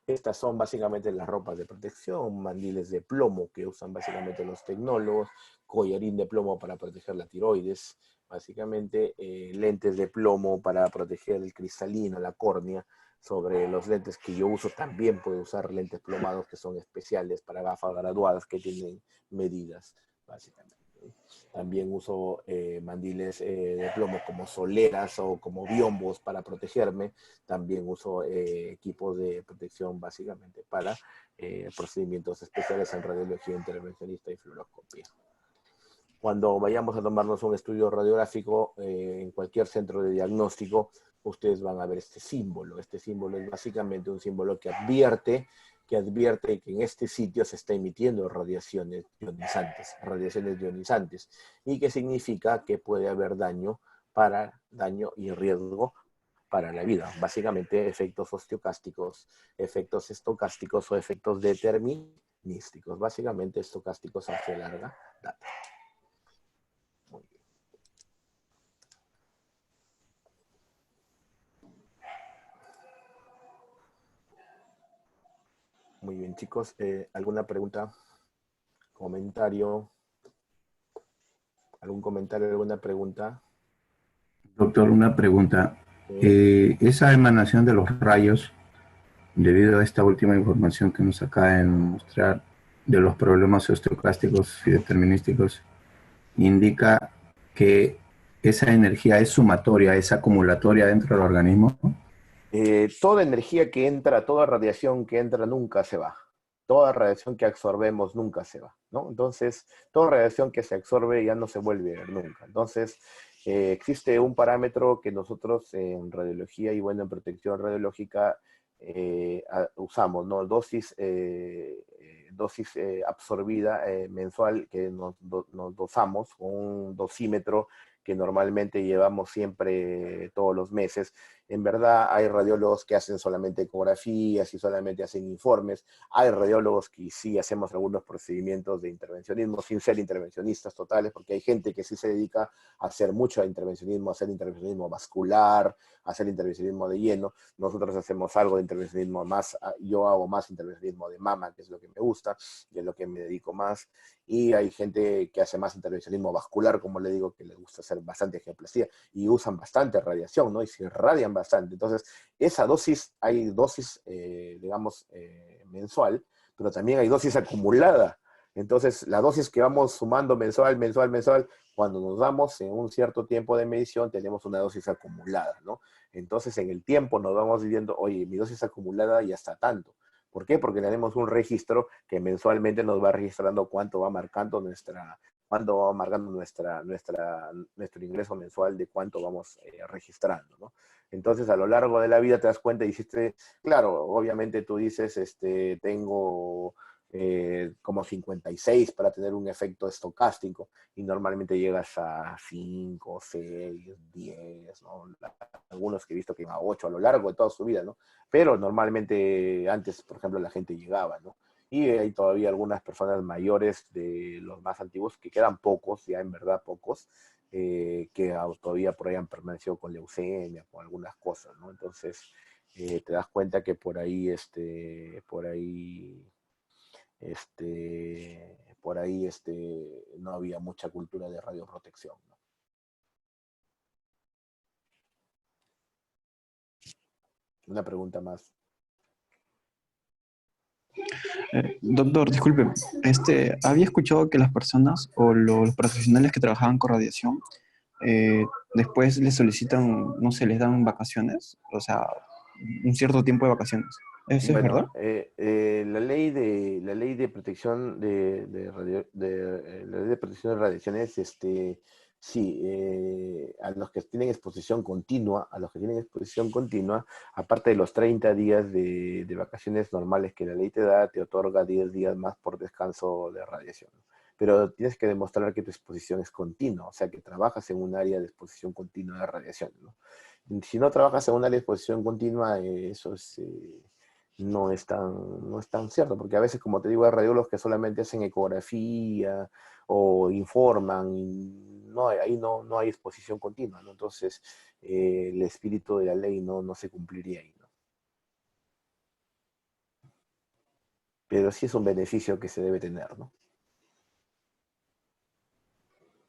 Estas son básicamente las ropas de protección, mandiles de plomo que usan básicamente los tecnólogos, collarín de plomo para proteger la tiroides, básicamente lentes de plomo para proteger el cristalino, la córnea. Sobre los lentes que yo uso también puedo usar lentes plomados que son especiales para gafas graduadas que tienen medidas, básicamente. También uso mandiles de plomo como soleras o como biombos para protegerme. También uso equipos de protección básicamente para procedimientos especiales en radiología intervencionista y fluoroscopía. Cuando vayamos a tomarnos un estudio radiográfico en cualquier centro de diagnóstico, ustedes van a ver este símbolo. Este símbolo es básicamente un símbolo que advierte que en este sitio se está emitiendo radiaciones ionizantes, y que significa que puede haber daño y riesgo para la vida. Básicamente efectos osteocásticos, efectos estocásticos o efectos determinísticos. Básicamente estocásticos hacia larga data. Muy bien, chicos. ¿Alguna pregunta? ¿Comentario? ¿Algún comentario, alguna pregunta? Doctor, una pregunta. Sí. Esa emanación de los rayos, debido a esta última información que nos acaba de mostrar de los problemas osteoclásticos y determinísticos, indica que esa energía es sumatoria, es acumulatoria dentro del organismo. Toda energía que entra, toda radiación que entra nunca se va. Toda radiación que absorbemos nunca se va, ¿no? Entonces, toda radiación que se absorbe ya no se vuelve a ver nunca. Entonces, existe un parámetro que nosotros en radiología y bueno, en protección radiológica usamos, ¿no? Dosis absorbida mensual que nos dosamos con un dosímetro que normalmente llevamos siempre todos los meses. En verdad hay radiólogos que hacen solamente ecografías y solamente hacen informes. Hay radiólogos que sí hacemos algunos procedimientos de intervencionismo sin ser intervencionistas totales, porque hay gente que sí se dedica a hacer mucho intervencionismo, a hacer intervencionismo vascular, a hacer intervencionismo de lleno. Nosotros hacemos algo de intervencionismo más, yo hago más intervencionismo de mama, que es lo que me gusta y es lo que me dedico más. Y hay gente que hace más intervencionismo vascular, como le digo, que le gusta hacer bastante angioplastía y usan bastante radiación, ¿no? Y se irradian bastante. Entonces, esa dosis, hay dosis, digamos, mensual, pero también hay dosis acumulada. Entonces, la dosis que vamos sumando mensual, mensual, mensual, cuando nos damos en un cierto tiempo de medición, tenemos una dosis acumulada, ¿no? Entonces, en el tiempo nos vamos diciendo, oye, mi dosis acumulada ya está tanto. ¿Por qué? Porque tenemos un registro que mensualmente nos va registrando cuánto va marcando cuánto va marcando nuestro ingreso mensual de cuánto vamos registrando, ¿no? Entonces, a lo largo de la vida te das cuenta y hiciste, claro, obviamente tú dices, tengo como 56 para tener un efecto estocástico y normalmente llegas a 5, 6, 10, ¿no? Algunos que he visto que van a 8 a lo largo de toda su vida, ¿no? Pero normalmente antes, por ejemplo, la gente llegaba, ¿no? Y hay todavía algunas personas mayores de los más antiguos, que quedan pocos, ya en verdad pocos, que todavía por ahí han permanecido con leucemia, con algunas cosas, ¿no? Entonces, te das cuenta que no había mucha cultura de radioprotección, ¿no? Una pregunta más. Doctor, disculpe, había escuchado que las personas o los profesionales que trabajaban con radiación eh, después les solicitan, no sé, les dan vacaciones, o sea, un cierto tiempo de vacaciones. ¿Eso es verdad? Bueno, la ley de protección la ley de protección de radiaciones, sí, a los que tienen exposición continua, aparte de los 30 días de vacaciones normales que la ley te da, te otorga 10 días más por descanso de radiación, ¿no? Pero tienes que demostrar que tu exposición es continua, o sea, que trabajas en un área de exposición continua de radiación, ¿no? Si no trabajas en un área de exposición continua, eso es, no es tan cierto, porque a veces, como te digo, hay radiólogos que solamente hacen ecografía o informan, y ahí no hay exposición continua, ¿no? Entonces, el espíritu de la ley no se cumpliría ahí, ¿no? Pero sí es un beneficio que se debe tener, ¿no? Muy bien.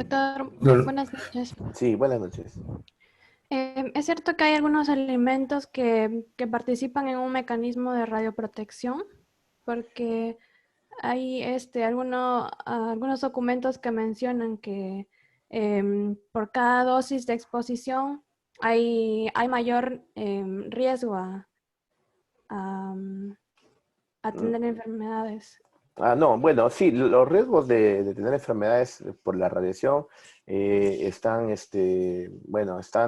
Doctor, Doctor, buenas noches. Sí, buenas noches. ¿Es cierto que hay algunos alimentos que participan en un mecanismo de radioprotección? Porque hay algunos documentos que mencionan que por cada dosis de exposición hay mayor riesgo a- a tener enfermedades. No, bueno, sí, los riesgos de tener enfermedades por la radiación están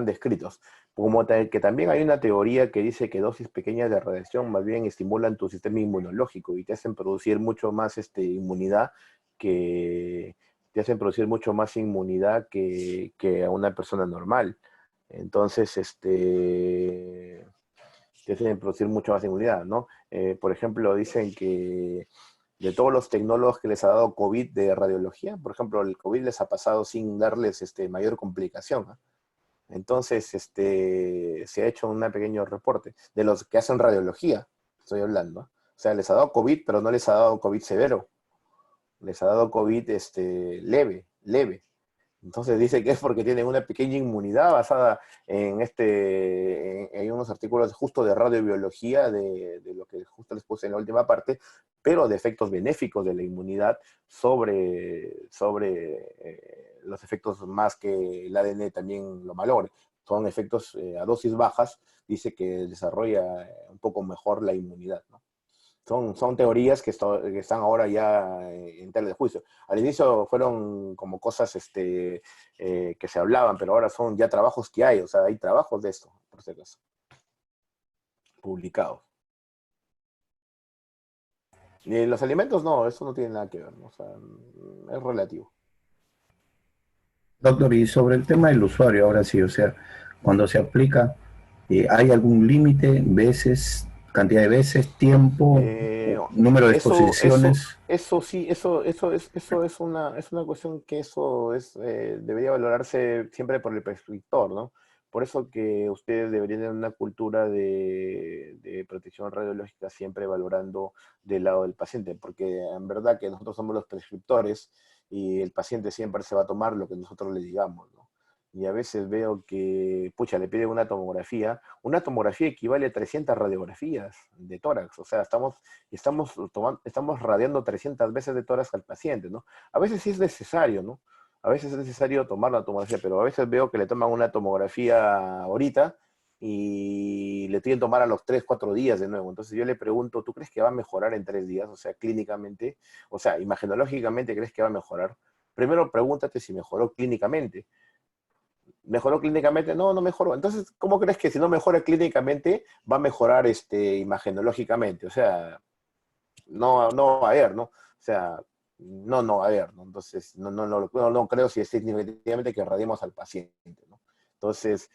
descritos. Que también hay una teoría que dice que dosis pequeñas de radiación más bien estimulan tu sistema inmunológico y te hacen producir mucho más inmunidad que te hacen producir mucho más inmunidad que a una persona normal. Entonces, te hacen producir mucho más inmunidad, ¿no? Por ejemplo, dicen que de todos los tecnólogos que les ha dado COVID de radiología, por ejemplo, el COVID les ha pasado sin darles mayor complicación, ¿no? Entonces, se ha hecho un pequeño reporte de los que hacen radiología, estoy hablando, ¿no? O sea, les ha dado COVID, pero no les ha dado COVID severo, les ha dado COVID leve, leve. Entonces dice que es porque tienen una pequeña inmunidad basada en unos artículos justo de radiobiología, de lo que justo les puse en la última parte, pero de efectos benéficos de la inmunidad sobre los efectos más que el ADN también lo malogre. Son efectos a dosis bajas, dice que desarrolla un poco mejor la inmunidad, ¿no? Son teorías que están ahora ya en tela de juicio. Al inicio fueron como cosas que se hablaban, pero ahora son ya trabajos que hay, o sea, hay trabajos de esto, por si acaso, publicados. Y los alimentos no, eso no tiene nada que ver, ¿no? O sea, es relativo. doctor, y sobre el tema del usuario, ahora sí, o sea, cuando se aplica, ¿hay algún límite, veces, cantidad de veces, tiempo, número de exposiciones? Sí, eso es una cuestión que debería valorarse siempre por el prescriptor, ¿no? Por eso que ustedes deberían tener una cultura de protección radiológica siempre valorando del lado del paciente, porque en verdad que nosotros somos los prescriptores y el paciente siempre se va a tomar lo que nosotros le digamos, ¿no? y a veces veo que, pucha, le piden una tomografía equivale a 300 radiografías de tórax, o sea, estamos radiando 300 veces de tórax al paciente, ¿no? A veces sí es necesario, ¿no? A veces es necesario tomar la tomografía, pero a veces veo que le toman una tomografía ahorita y le tienen que tomar a los 3, 4 días de nuevo. Entonces yo le pregunto, ¿tú crees que va a mejorar en 3 días? O sea, clínicamente, o sea, imagenológicamente, ¿crees que va a mejorar? Primero pregúntate si mejoró clínicamente. ¿Mejoró clínicamente? No, no mejoró. Entonces, ¿cómo crees que si no mejora clínicamente, va a mejorar imagenológicamente? O sea, no, no va a haber, ¿no? O sea, no va a haber, ¿no? Entonces, no creo si es significativamente que radiemos al paciente, ¿no? Entonces,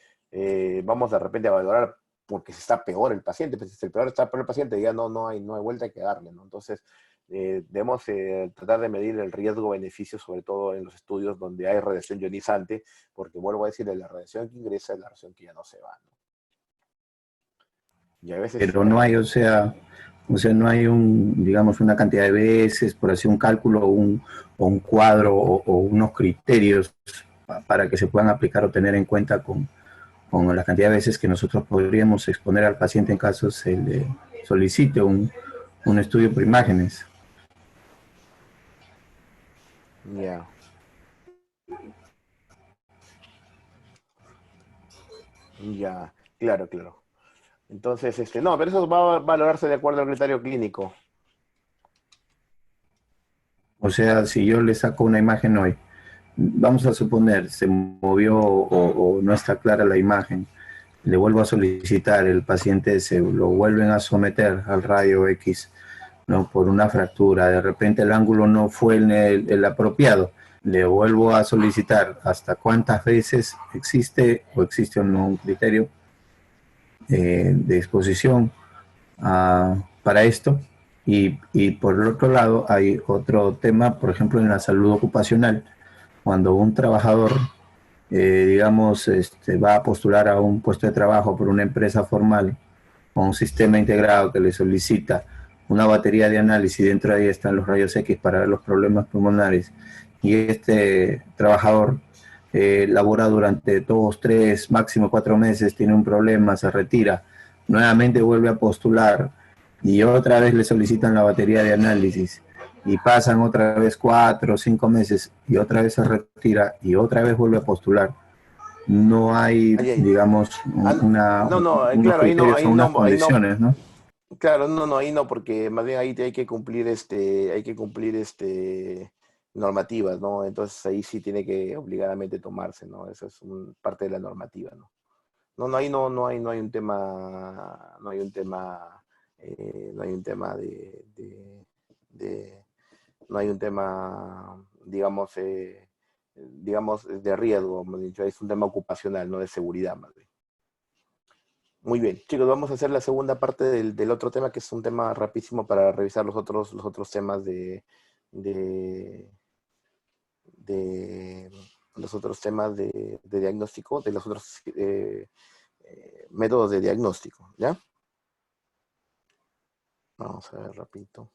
vamos de repente a valorar porque si está peor el paciente, pues si el peor está peor el paciente, ya no hay vuelta que darle, ¿no? Entonces, debemos tratar de medir el riesgo-beneficio, sobre todo en los estudios donde hay radiación ionizante, porque vuelvo a decir, la radiación que ingresa es la radiación que ya no se va, ¿no? Y a veces, Pero no hay, o sea, no hay digamos, una cantidad de veces, por así un cálculo o un cuadro o unos criterios para que se puedan aplicar o tener en cuenta con la cantidad de veces que nosotros podríamos exponer al paciente en caso se le solicite un estudio por imágenes. ya, ya, claro, claro. Entonces, no, pero eso va a valorarse de acuerdo al criterio clínico. O sea, si yo le saco una imagen hoy, vamos a suponer, se movió o no está clara la imagen, le vuelvo a solicitar, el paciente se lo vuelven a someter al rayo X, ¿no? Por una fractura, de repente el ángulo no fue el apropiado, le vuelvo a solicitar hasta cuántas veces existe o existe o no un criterio de exposición para esto. Y por el otro lado hay otro tema, por ejemplo, en la salud ocupacional, cuando un trabajador, digamos, va a postular a un puesto de trabajo por una empresa formal con un sistema integrado que le solicita una batería de análisis, dentro de ahí están los rayos X para ver los problemas pulmonares, y este trabajador labora durante 2, 3, máximo 4 meses, tiene un problema, se retira, nuevamente vuelve a postular y otra vez le solicitan la batería de análisis y pasan otra vez 4 o 5 meses y otra vez se retira y otra vez vuelve a postular. No hay, Ay, ay. digamos, No, no, unos claro, criterios o unas ahí no, condiciones, ¿no? claro, no, ahí no, porque más bien ahí hay que cumplir normativas, ¿no? Entonces ahí sí tiene que obligadamente tomarse, ¿no? Eso es parte de la normativa, ¿no? No, ahí no hay un tema, no hay un tema de- no hay un tema, digamos, de riesgo, hemos dicho, es un tema ocupacional, no de seguridad, más bien. Muy bien, chicos, vamos a hacer la segunda parte del otro tema, que es un tema rapidísimo para revisar los otros temas de, de los otros temas de diagnóstico, de los otros métodos de diagnóstico, ¿ya? Vamos a ver rapidito.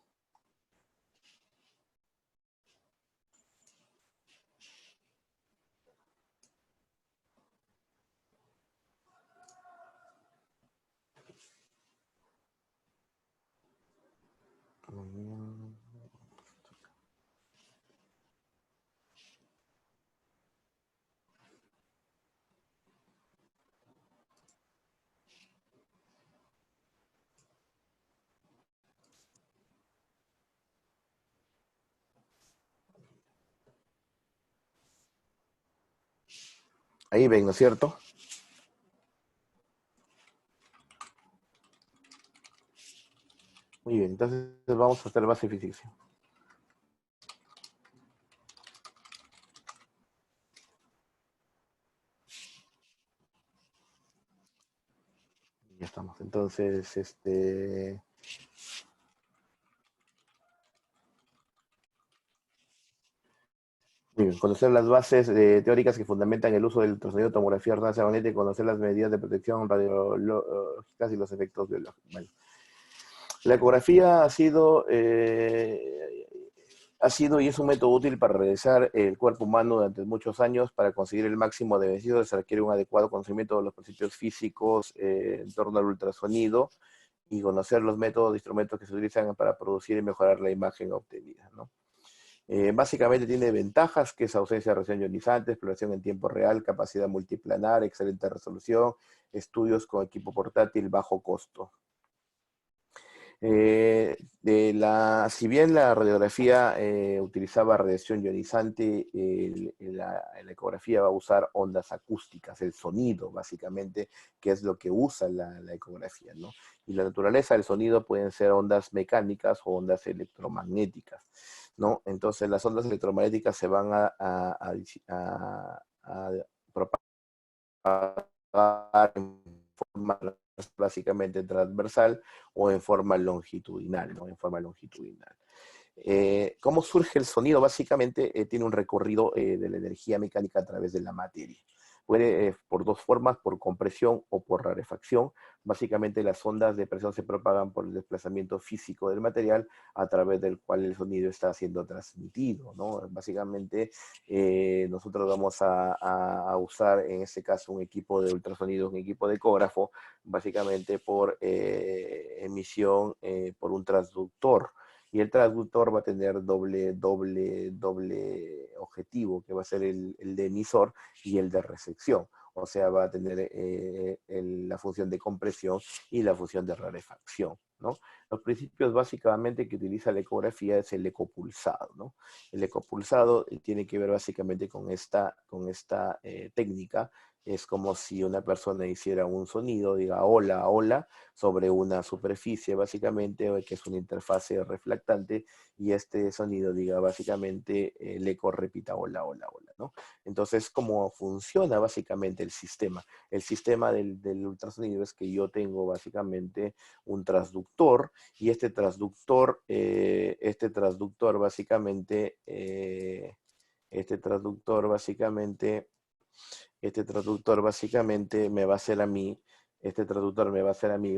Ahí ven, ¿no es cierto? Muy bien, entonces vamos a hacer base física. Ya estamos. Entonces, muy bien, conocer las bases teóricas que fundamentan el uso del ultrasonido, tomografía, resonancia magnética, conocer las medidas de protección radiológicas y los efectos biológicos. Bueno, la ecografía ha sido Ha sido y es un método útil para realizar el cuerpo humano durante muchos años. Para conseguir el máximo de beneficios se requiere un adecuado conocimiento de los principios físicos en torno al ultrasonido y conocer los métodos e instrumentos que se utilizan para producir y mejorar la imagen obtenida, ¿no? Básicamente tiene ventajas, que es ausencia de radiación ionizante, exploración en tiempo real, capacidad multiplanar, excelente resolución, estudios con equipo portátil, bajo costo. Si bien la radiografía utilizaba radiación ionizante, la ecografía va a usar ondas acústicas, el sonido básicamente, que es lo que usa la ecografía, ¿no? Y la naturaleza del sonido pueden ser ondas mecánicas o ondas electromagnéticas, ¿no? Entonces las ondas electromagnéticas se van a propagar en forma básicamente transversal o en forma longitudinal, ¿no? En forma longitudinal. ¿Cómo surge el sonido? Básicamente tiene un recorrido de la energía mecánica a través de la materia. Puede por dos formas, por compresión o por rarefacción. Básicamente las ondas de presión se propagan por el desplazamiento físico del material a través del cual el sonido está siendo transmitido, ¿no? Básicamente nosotros vamos a usar en este caso un equipo de ultrasonido, un equipo de ecógrafo, básicamente por emisión por un transductor. Y el transductor va a tener doble objetivo, que va a ser el de emisor y el de recepción. O sea, va a tener la función de compresión y la función de rarefacción, ¿no? Los principios básicamente que utiliza la ecografía es el ecopulsado, ¿no? El ecopulsado tiene que ver básicamente con esta técnica. Es como si una persona hiciera un sonido, diga hola, hola, sobre una superficie básicamente, que es una interfase reflectante, y este sonido diga básicamente el eco repita hola, hola, hola, ¿no? Entonces, ¿cómo funciona básicamente el sistema? El sistema del ultrasonido es que yo tengo básicamente un transductor, y este transductor básicamente, me va a hacer a mí,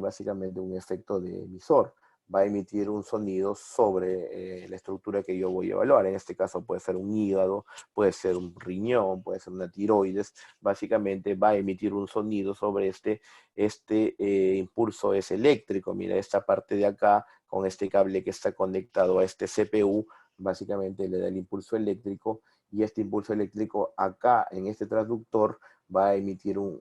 básicamente un efecto de emisor. Va a emitir un sonido sobre la estructura que yo voy a evaluar. En este caso puede ser un hígado, puede ser un riñón, puede ser una tiroides. Básicamente va a emitir un sonido sobre este impulso es eléctrico. Mira, esta parte de acá, con este cable que está conectado a este CPU, básicamente le da el impulso eléctrico, y este impulso eléctrico acá en este transductor va a emitir un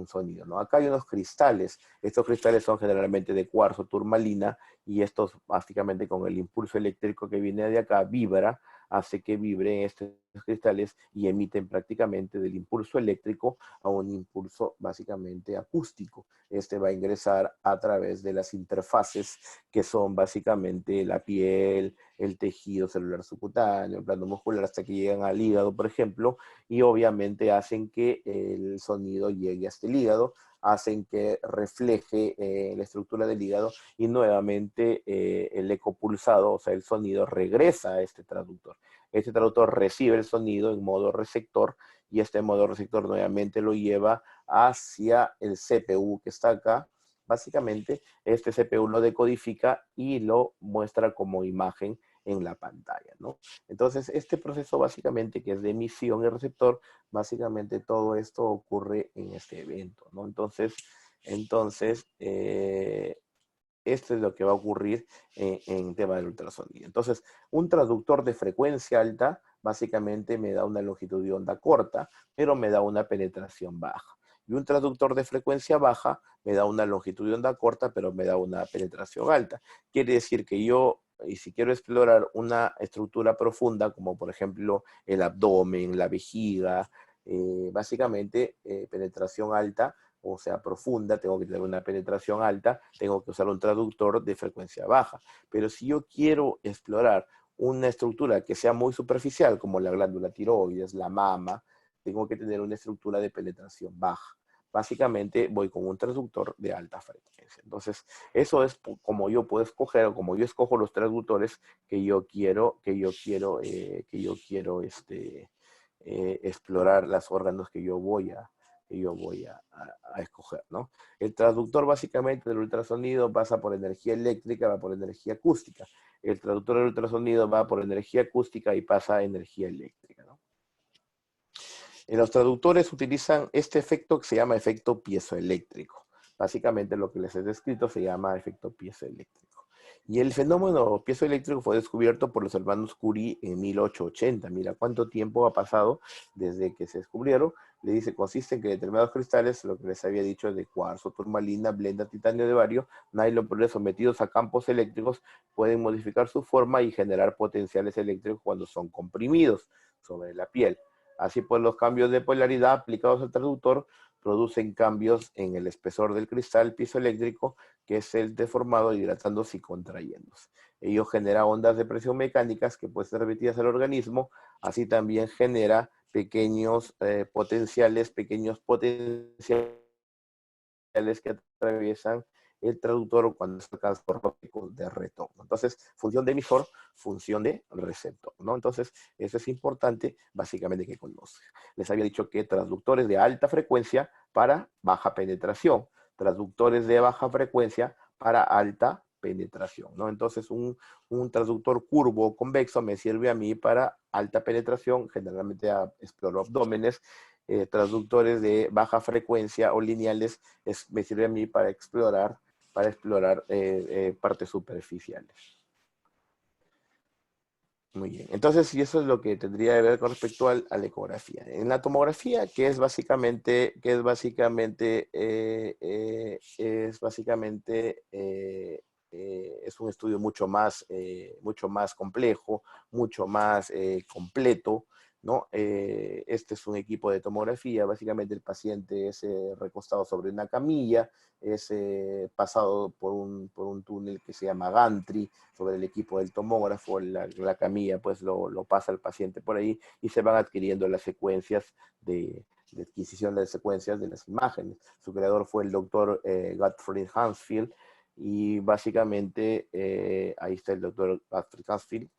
sonido, ¿no? Acá hay unos cristales. Estos cristales son generalmente de cuarzo turmalina, y estos básicamente con el impulso eléctrico que viene de acá vibra, hace que vibren estos cristales y emiten prácticamente del impulso eléctrico a un impulso básicamente acústico. Este va a ingresar a través de las interfaces que son básicamente la piel, el tejido celular subcutáneo, el plano muscular, hasta que llegan al hígado, por ejemplo, y obviamente hacen que el sonido llegue hasta el hígado, hacen que refleje la estructura del hígado, y nuevamente el eco pulsado, o sea, el sonido regresa a este traductor. Este traductor recibe el sonido en modo receptor, y este modo receptor nuevamente lo lleva hacia el CPU que está acá. Básicamente, este CPU lo decodifica y lo muestra como imagen en la pantalla, ¿no? Entonces, este proceso básicamente, que es de emisión y receptor, básicamente todo esto ocurre en este evento, ¿no? Entonces esto es lo que va a ocurrir en tema del ultrasonido. Entonces, un transductor de frecuencia alta básicamente me da una longitud de onda corta, pero me da una penetración baja. Y un transductor de frecuencia baja me da una longitud de onda corta, pero me da una penetración alta. Quiere decir que yo, y si quiero explorar una estructura profunda, como por ejemplo el abdomen, la vejiga, básicamente penetración alta, o sea, profunda, tengo que tener una penetración alta, tengo que usar un transductor de frecuencia baja. Pero si yo quiero explorar una estructura que sea muy superficial, como la glándula tiroides, la mama, tengo que tener una estructura de penetración baja. Básicamente voy con un transductor de alta frecuencia. Entonces, eso es como yo puedo escoger, o como yo escojo los transductores que yo quiero explorar los órganos que yo voy a escoger, ¿no? El transductor básicamente del ultrasonido pasa por energía eléctrica, va por energía acústica. el traductor del ultrasonido va por energía acústica y pasa a energía eléctrica, ¿no? Los traductores utilizan este efecto que se llama efecto piezoeléctrico. Básicamente lo que les he descrito se llama efecto piezoeléctrico. Y el fenómeno piezoeléctrico fue descubierto por los hermanos Curie en 1880. Mira cuánto tiempo ha pasado desde que se descubrieron. Le dice, consiste en que determinados cristales, lo que les había dicho de cuarzo, turmalina, blenda, titanio de bario, nylon, sometidos a campos eléctricos, pueden modificar su forma y generar potenciales eléctricos cuando son comprimidos sobre la piel. Así pues, los cambios de polaridad aplicados al traductor producen cambios en el espesor del cristal piezoeléctrico, que es el deformado, hidratándose y contrayéndose. Ello genera ondas de presión mecánicas que pueden ser repetidas al organismo, así también genera pequeños potenciales que atraviesan el traductor cuando se alcanza por ópticos de retorno. Entonces, función de emisor, función de receptor, ¿no? Entonces, eso es importante, básicamente, que conozcan. Les había dicho que traductores de alta frecuencia para baja penetración, traductores de baja frecuencia para alta penetración, ¿no? Entonces, un traductor curvo convexo me sirve a mí para alta penetración, generalmente exploro abdómenes. Traductores de baja frecuencia o lineales me sirve a mí para explorar partes superficiales. Muy bien, entonces, y eso es lo que tendría que ver con respecto a la ecografía. En la tomografía, que es básicamente es un estudio mucho más complejo, mucho más completo, ¿no? Este es un equipo de tomografía. Básicamente el paciente es recostado sobre una camilla, es pasado por un túnel que se llama gantry sobre el equipo del tomógrafo. La camilla pues lo pasa el paciente por ahí y se van adquiriendo las secuencias de adquisición de secuencias de las imágenes. Su creador fue el doctor Gottfried Hansfield, y básicamente ahí está el doctor Gottfried Hansfield.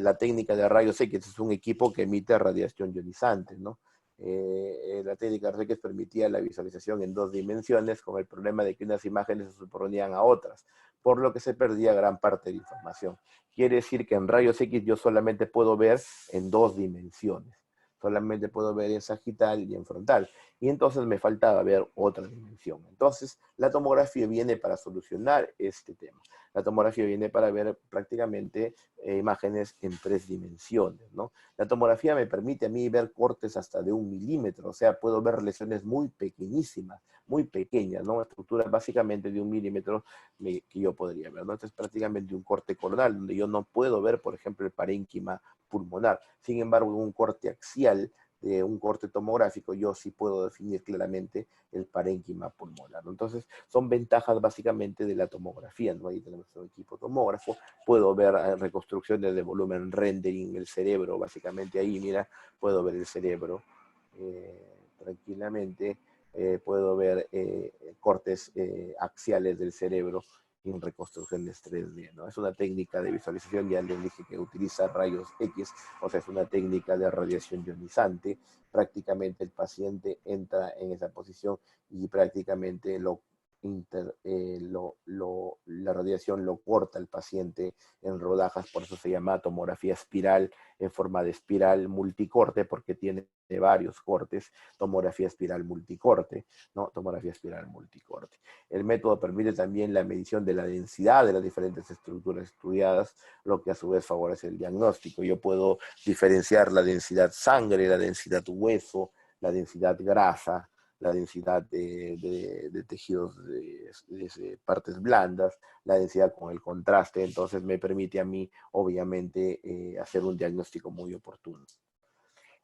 La técnica de rayos X es un equipo que emite radiación ionizante, ¿no? La técnica de rayos X permitía la visualización en 2 dimensiones, con el problema de que unas imágenes se superponían a otras, por lo que se perdía gran parte de información. Quiere decir que en rayos X yo solamente puedo ver en 2 dimensiones. Solamente puedo ver en sagital y en frontal. Y entonces me faltaba ver otra dimensión. Entonces, la tomografía viene para solucionar este tema. La tomografía viene para ver prácticamente imágenes en 3 dimensiones, ¿no? La tomografía me permite a mí ver cortes hasta de 1 milímetro, o sea, puedo ver lesiones muy pequeñísimas, muy pequeñas, ¿no? Estructuras básicamente de 1 milímetro que yo podría ver, ¿no? Esto es prácticamente un corte coronal, donde yo no puedo ver, por ejemplo, el parénquima pulmonar. Sin embargo, en un corte axial, de un corte tomográfico, yo sí puedo definir claramente el parénquima pulmonar, ¿no? Entonces, son ventajas básicamente de la tomografía, ¿no? Ahí tenemos un equipo tomógrafo, puedo ver reconstrucciones de volumen, rendering, el cerebro, básicamente ahí, mira, puedo ver el cerebro tranquilamente, puedo ver cortes axiales del cerebro en reconstrucciones 3D, ¿no? Es una técnica de visualización, ya les dije que utiliza rayos X, o sea, es una técnica de radiación ionizante. Prácticamente el paciente entra en esa posición y prácticamente la radiación lo corta el paciente en rodajas, por eso se llama tomografía espiral, en forma de espiral multicorte, porque tiene varios cortes, tomografía espiral multicorte, ¿no? Tomografía espiral multicorte. El método permite también la medición de la densidad de las diferentes estructuras estudiadas, lo que a su vez favorece el diagnóstico. Yo puedo diferenciar la densidad sangre, la densidad hueso, la densidad grasa, la densidad de tejidos de partes blandas, la densidad con el contraste. Entonces me permite a mí, obviamente, hacer un diagnóstico muy oportuno.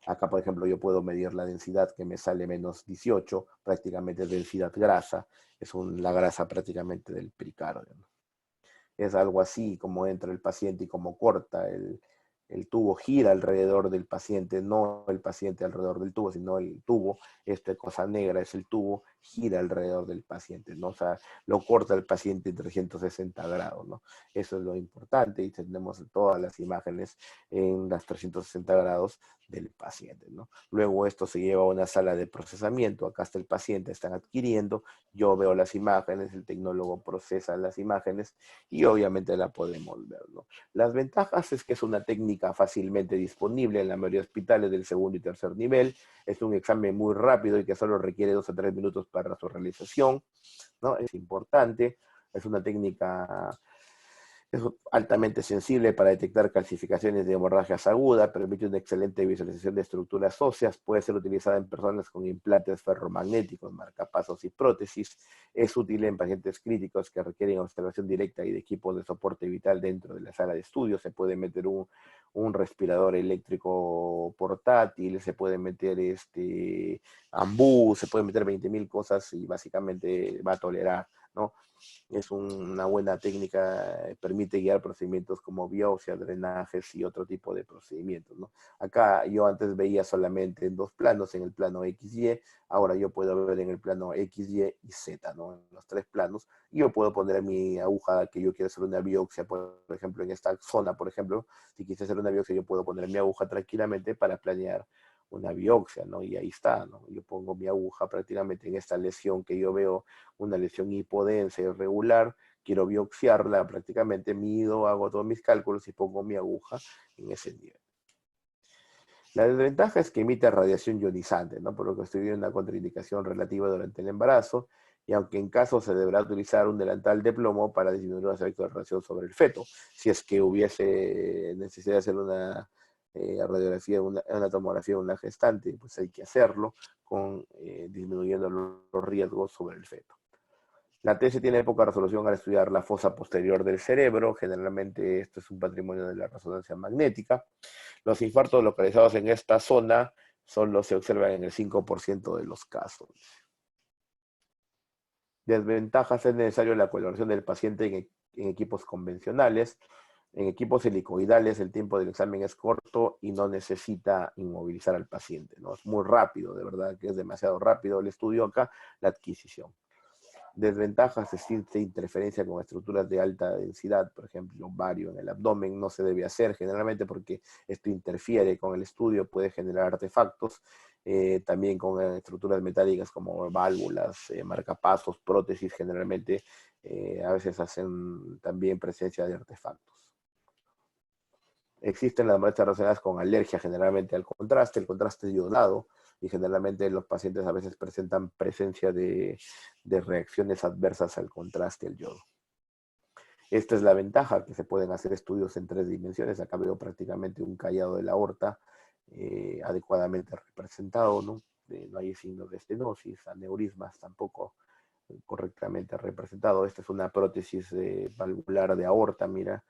Acá, por ejemplo, yo puedo medir la densidad que me sale menos 18, prácticamente es densidad grasa, es la grasa prácticamente del pericardio, ¿no? Es algo así como entra el paciente y como corta el tubo, gira alrededor del paciente, no el paciente alrededor del tubo, sino el tubo, esta cosa negra es el tubo, gira alrededor del paciente, ¿no? O sea, lo corta el paciente en 360 grados, ¿no? Eso es lo importante, y tenemos todas las imágenes en las 360 grados del paciente, ¿no? Luego esto se lleva a una sala de procesamiento, acá está el paciente, están adquiriendo, yo veo las imágenes, el tecnólogo procesa las imágenes y obviamente la podemos ver, ¿no? Las ventajas es que es una técnica fácilmente disponible en la mayoría de hospitales del segundo y tercer nivel, es un examen muy rápido y que solo requiere 2 a 3 minutos para su realización, ¿no? Es importante, es una técnica es altamente sensible para detectar calcificaciones de hemorragias agudas, permite una excelente visualización de estructuras óseas, puede ser utilizada en personas con implantes ferromagnéticos, marcapasos y prótesis, es útil en pacientes críticos que requieren observación directa y de equipos de soporte vital dentro de la sala de estudio, se puede meter un respirador eléctrico portátil, se puede meter ambú, se puede meter 20.000 cosas y básicamente va a tolerar, ¿no? Es una buena técnica, permite guiar procedimientos como biopsia, drenajes y otro tipo de procedimientos, ¿no? Acá yo antes veía solamente en 2 planos, en el plano XY, ahora yo puedo ver en el plano XY y Z, ¿no? En los 3 planos, y yo puedo poner mi aguja que yo quiero hacer una biopsia, por ejemplo, en esta zona, por ejemplo, si quise hacer una biopsia, yo puedo poner mi aguja tranquilamente para planear una biopsia, ¿no? Y ahí está, ¿no? Yo pongo mi aguja prácticamente en esta lesión que yo veo, una lesión hipodensa irregular, quiero biopsiarla, prácticamente mido, hago todos mis cálculos y pongo mi aguja en ese nivel. La desventaja es que emite radiación ionizante, ¿no? Por lo que estoy viendo una contraindicación relativa durante el embarazo, y aunque en caso se deberá utilizar un delantal de plomo para disminuir los efectos de radiación sobre el feto, si es que hubiese necesidad de hacer una radiografía, una tomografía de una gestante, pues hay que hacerlo, disminuyendo los riesgos sobre el feto. La TS tiene poca resolución al estudiar la fosa posterior del cerebro, generalmente esto es un patrimonio de la resonancia magnética. Los infartos localizados en esta zona solo se observan en el 5% de los casos. Desventajas: es necesario la colaboración del paciente en equipos convencionales. En equipos helicoidales el tiempo del examen es corto y no necesita inmovilizar al paciente, ¿no? Es muy rápido, de verdad que es demasiado rápido el estudio acá, la adquisición. Desventajas: existe interferencia con estructuras de alta densidad, por ejemplo, ovario en el abdomen, no se debe hacer generalmente porque esto interfiere con el estudio, puede generar artefactos, también con estructuras metálicas como válvulas, marcapasos, prótesis, generalmente a veces hacen también presencia de artefactos. Existen las molestias relacionadas con alergia generalmente al contraste, el contraste es iodado, y generalmente los pacientes a veces presentan presencia de reacciones adversas al contraste al yodo. Esta es la ventaja, que se pueden hacer estudios en 3 dimensiones. Acá veo prácticamente un callado de la aorta adecuadamente representado, ¿no? No hay signos de estenosis, aneurismas tampoco correctamente representado. Esta es una prótesis valvular de aorta, mira.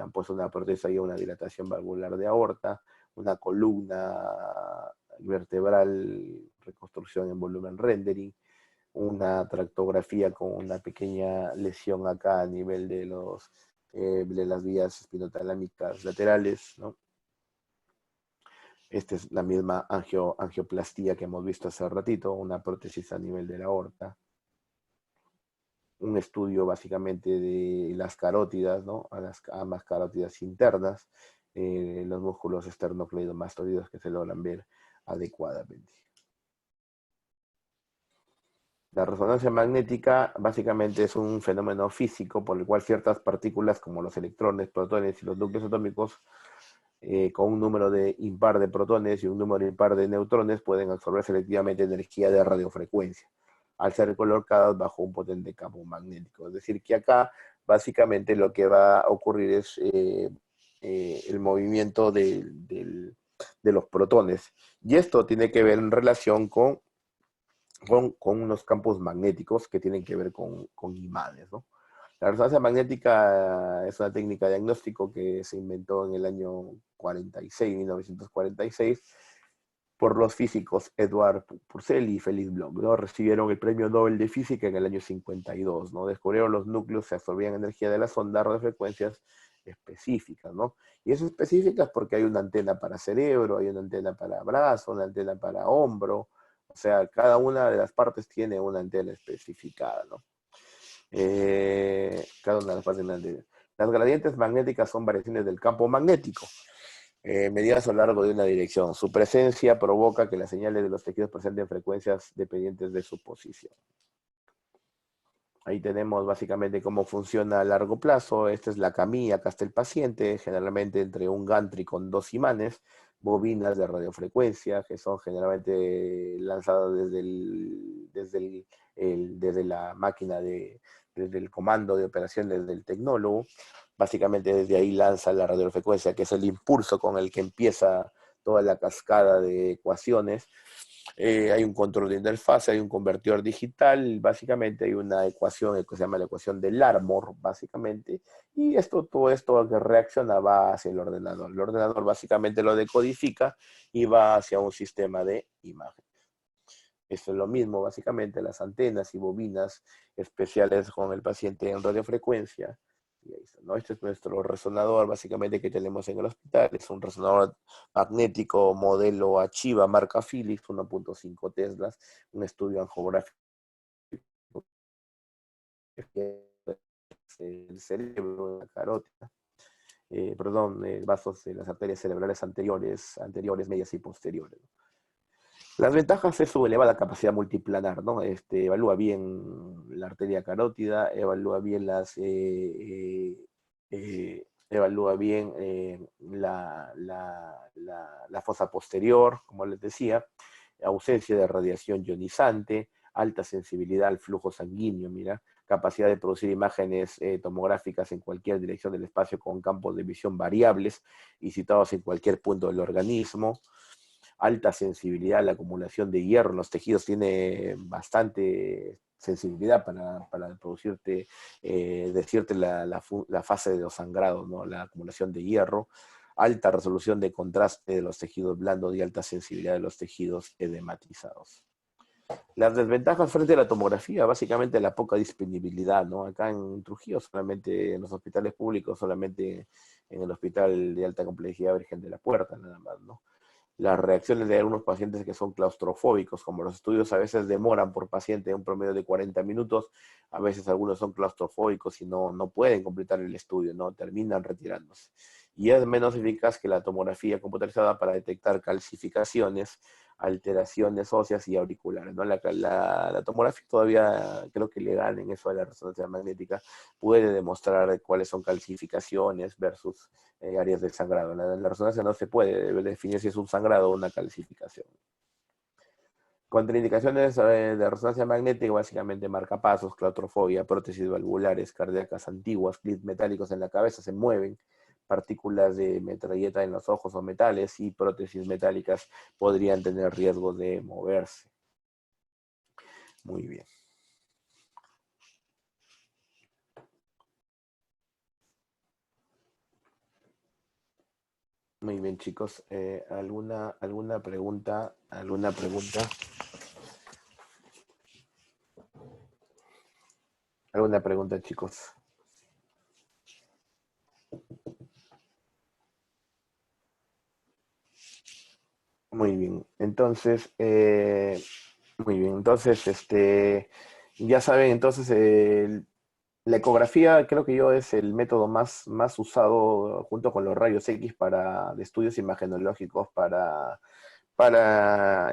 Han puesto una prótesis ahí, una dilatación valvular de aorta, una columna vertebral, reconstrucción en volumen rendering, una tractografía con una pequeña lesión acá a nivel de las vías espinotalámicas laterales, ¿no? Esta es la misma angioplastía que hemos visto hace ratito, una prótesis a nivel de la aorta. Un estudio básicamente de las carótidas, ¿no? Ambas carótidas internas, los músculos esternocleidomastoideos que se logran ver adecuadamente. La resonancia magnética básicamente es un fenómeno físico por el cual ciertas partículas como los electrones, protones y los núcleos atómicos con un número impar de protones y un número impar de neutrones pueden absorber selectivamente energía de radiofrecuencia al ser colocadas bajo un potente campo magnético. Es decir, que acá básicamente lo que va a ocurrir es el movimiento de los protones. Y esto tiene que ver en relación con unos campos magnéticos que tienen que ver con imanes, ¿no? La resonancia magnética es una técnica de diagnóstico que se inventó en el año 1946, por los físicos Edward Purcell y Felix Bloch, ¿no? Recibieron el premio Nobel de Física en el año 52, ¿no? Descubrieron los núcleos que absorbían energía de las ondas de frecuencias específicas, ¿no? Y es específicas porque hay una antena para cerebro, hay una antena para brazo, una antena para hombro, o sea, cada una de las partes tiene una antena especificada, ¿no? Cada una de las partes tiene una antena. Las gradientes magnéticas son variaciones del campo magnético. medidas a lo largo de una dirección. Su presencia provoca que las señales de los tejidos presenten frecuencias dependientes de su posición. Ahí tenemos básicamente cómo funciona a largo plazo. Esta es la camilla, acá está el paciente, generalmente entre un gantry con 2 imanes, bobinas de radiofrecuencia, que son generalmente lanzadas desde la máquina, desde el comando de operación, desde el tecnólogo. Básicamente desde ahí lanza la radiofrecuencia, que es el impulso con el que empieza toda la cascada de ecuaciones. Hay un control de interfaz, hay un convertidor digital, básicamente hay una ecuación que se llama la ecuación de Larmor, básicamente, y todo esto que reacciona va hacia el ordenador. El ordenador básicamente lo decodifica y va hacia un sistema de imágenes. Esto es lo mismo, básicamente, las antenas y bobinas especiales con el paciente en radiofrecuencia. Y ahí está, ¿no? Este es nuestro resonador, básicamente, que tenemos en el hospital. Es un resonador magnético modelo Achiva, marca Philips, 1.5 Teslas, un estudio angiográfico el cerebro, la carótida, vasos de las arterias cerebrales anteriores, medias y posteriores. Las ventajas es su elevada capacidad multiplanar, ¿no? Evalúa bien la arteria carótida, evalúa bien evalúa bien la fosa posterior, como les decía, ausencia de radiación ionizante, alta sensibilidad al flujo sanguíneo, mira, capacidad de producir imágenes tomográficas en cualquier dirección del espacio con campos de visión variables y situados en cualquier punto del organismo, alta sensibilidad a la acumulación de hierro en los tejidos, tiene bastante sensibilidad para producirte, decirte la fase de los sangrados, ¿no? La acumulación de hierro, alta resolución de contraste de los tejidos blandos y alta sensibilidad de los tejidos edematizados. Las desventajas frente a la tomografía, básicamente la poca disponibilidad, ¿no? Acá en Trujillo, solamente en los hospitales públicos, solamente en el hospital de alta complejidad Virgen de la Puerta, nada más, ¿no? Las reacciones de algunos pacientes que son claustrofóbicos, como los estudios a veces demoran por paciente un promedio de 40 minutos, a veces algunos son claustrofóbicos y no pueden completar el estudio, ¿no? Terminan retirándose. Y es menos eficaz que la tomografía computarizada para detectar calcificaciones, alteraciones óseas y auriculares, ¿no? La tomografía todavía creo que le gana en eso de la resonancia magnética, puede demostrar cuáles son calcificaciones versus áreas de sangrado. La resonancia no se puede definir si es un sangrado o una calcificación. Contraindicaciones de resonancia magnética, básicamente marcapasos, claustrofobia, prótesis valvulares, cardíacas antiguas, clips metálicos en la cabeza, se mueven, partículas de metralleta en los ojos o metales y prótesis metálicas podrían tener riesgo de moverse. Muy bien. Muy bien, chicos. ¿Alguna pregunta? ¿Alguna pregunta? ¿Alguna pregunta, chicos? Muy bien. Entonces, ya saben, entonces, la ecografía creo que yo es el método más usado junto con los rayos X de estudios imagenológicos para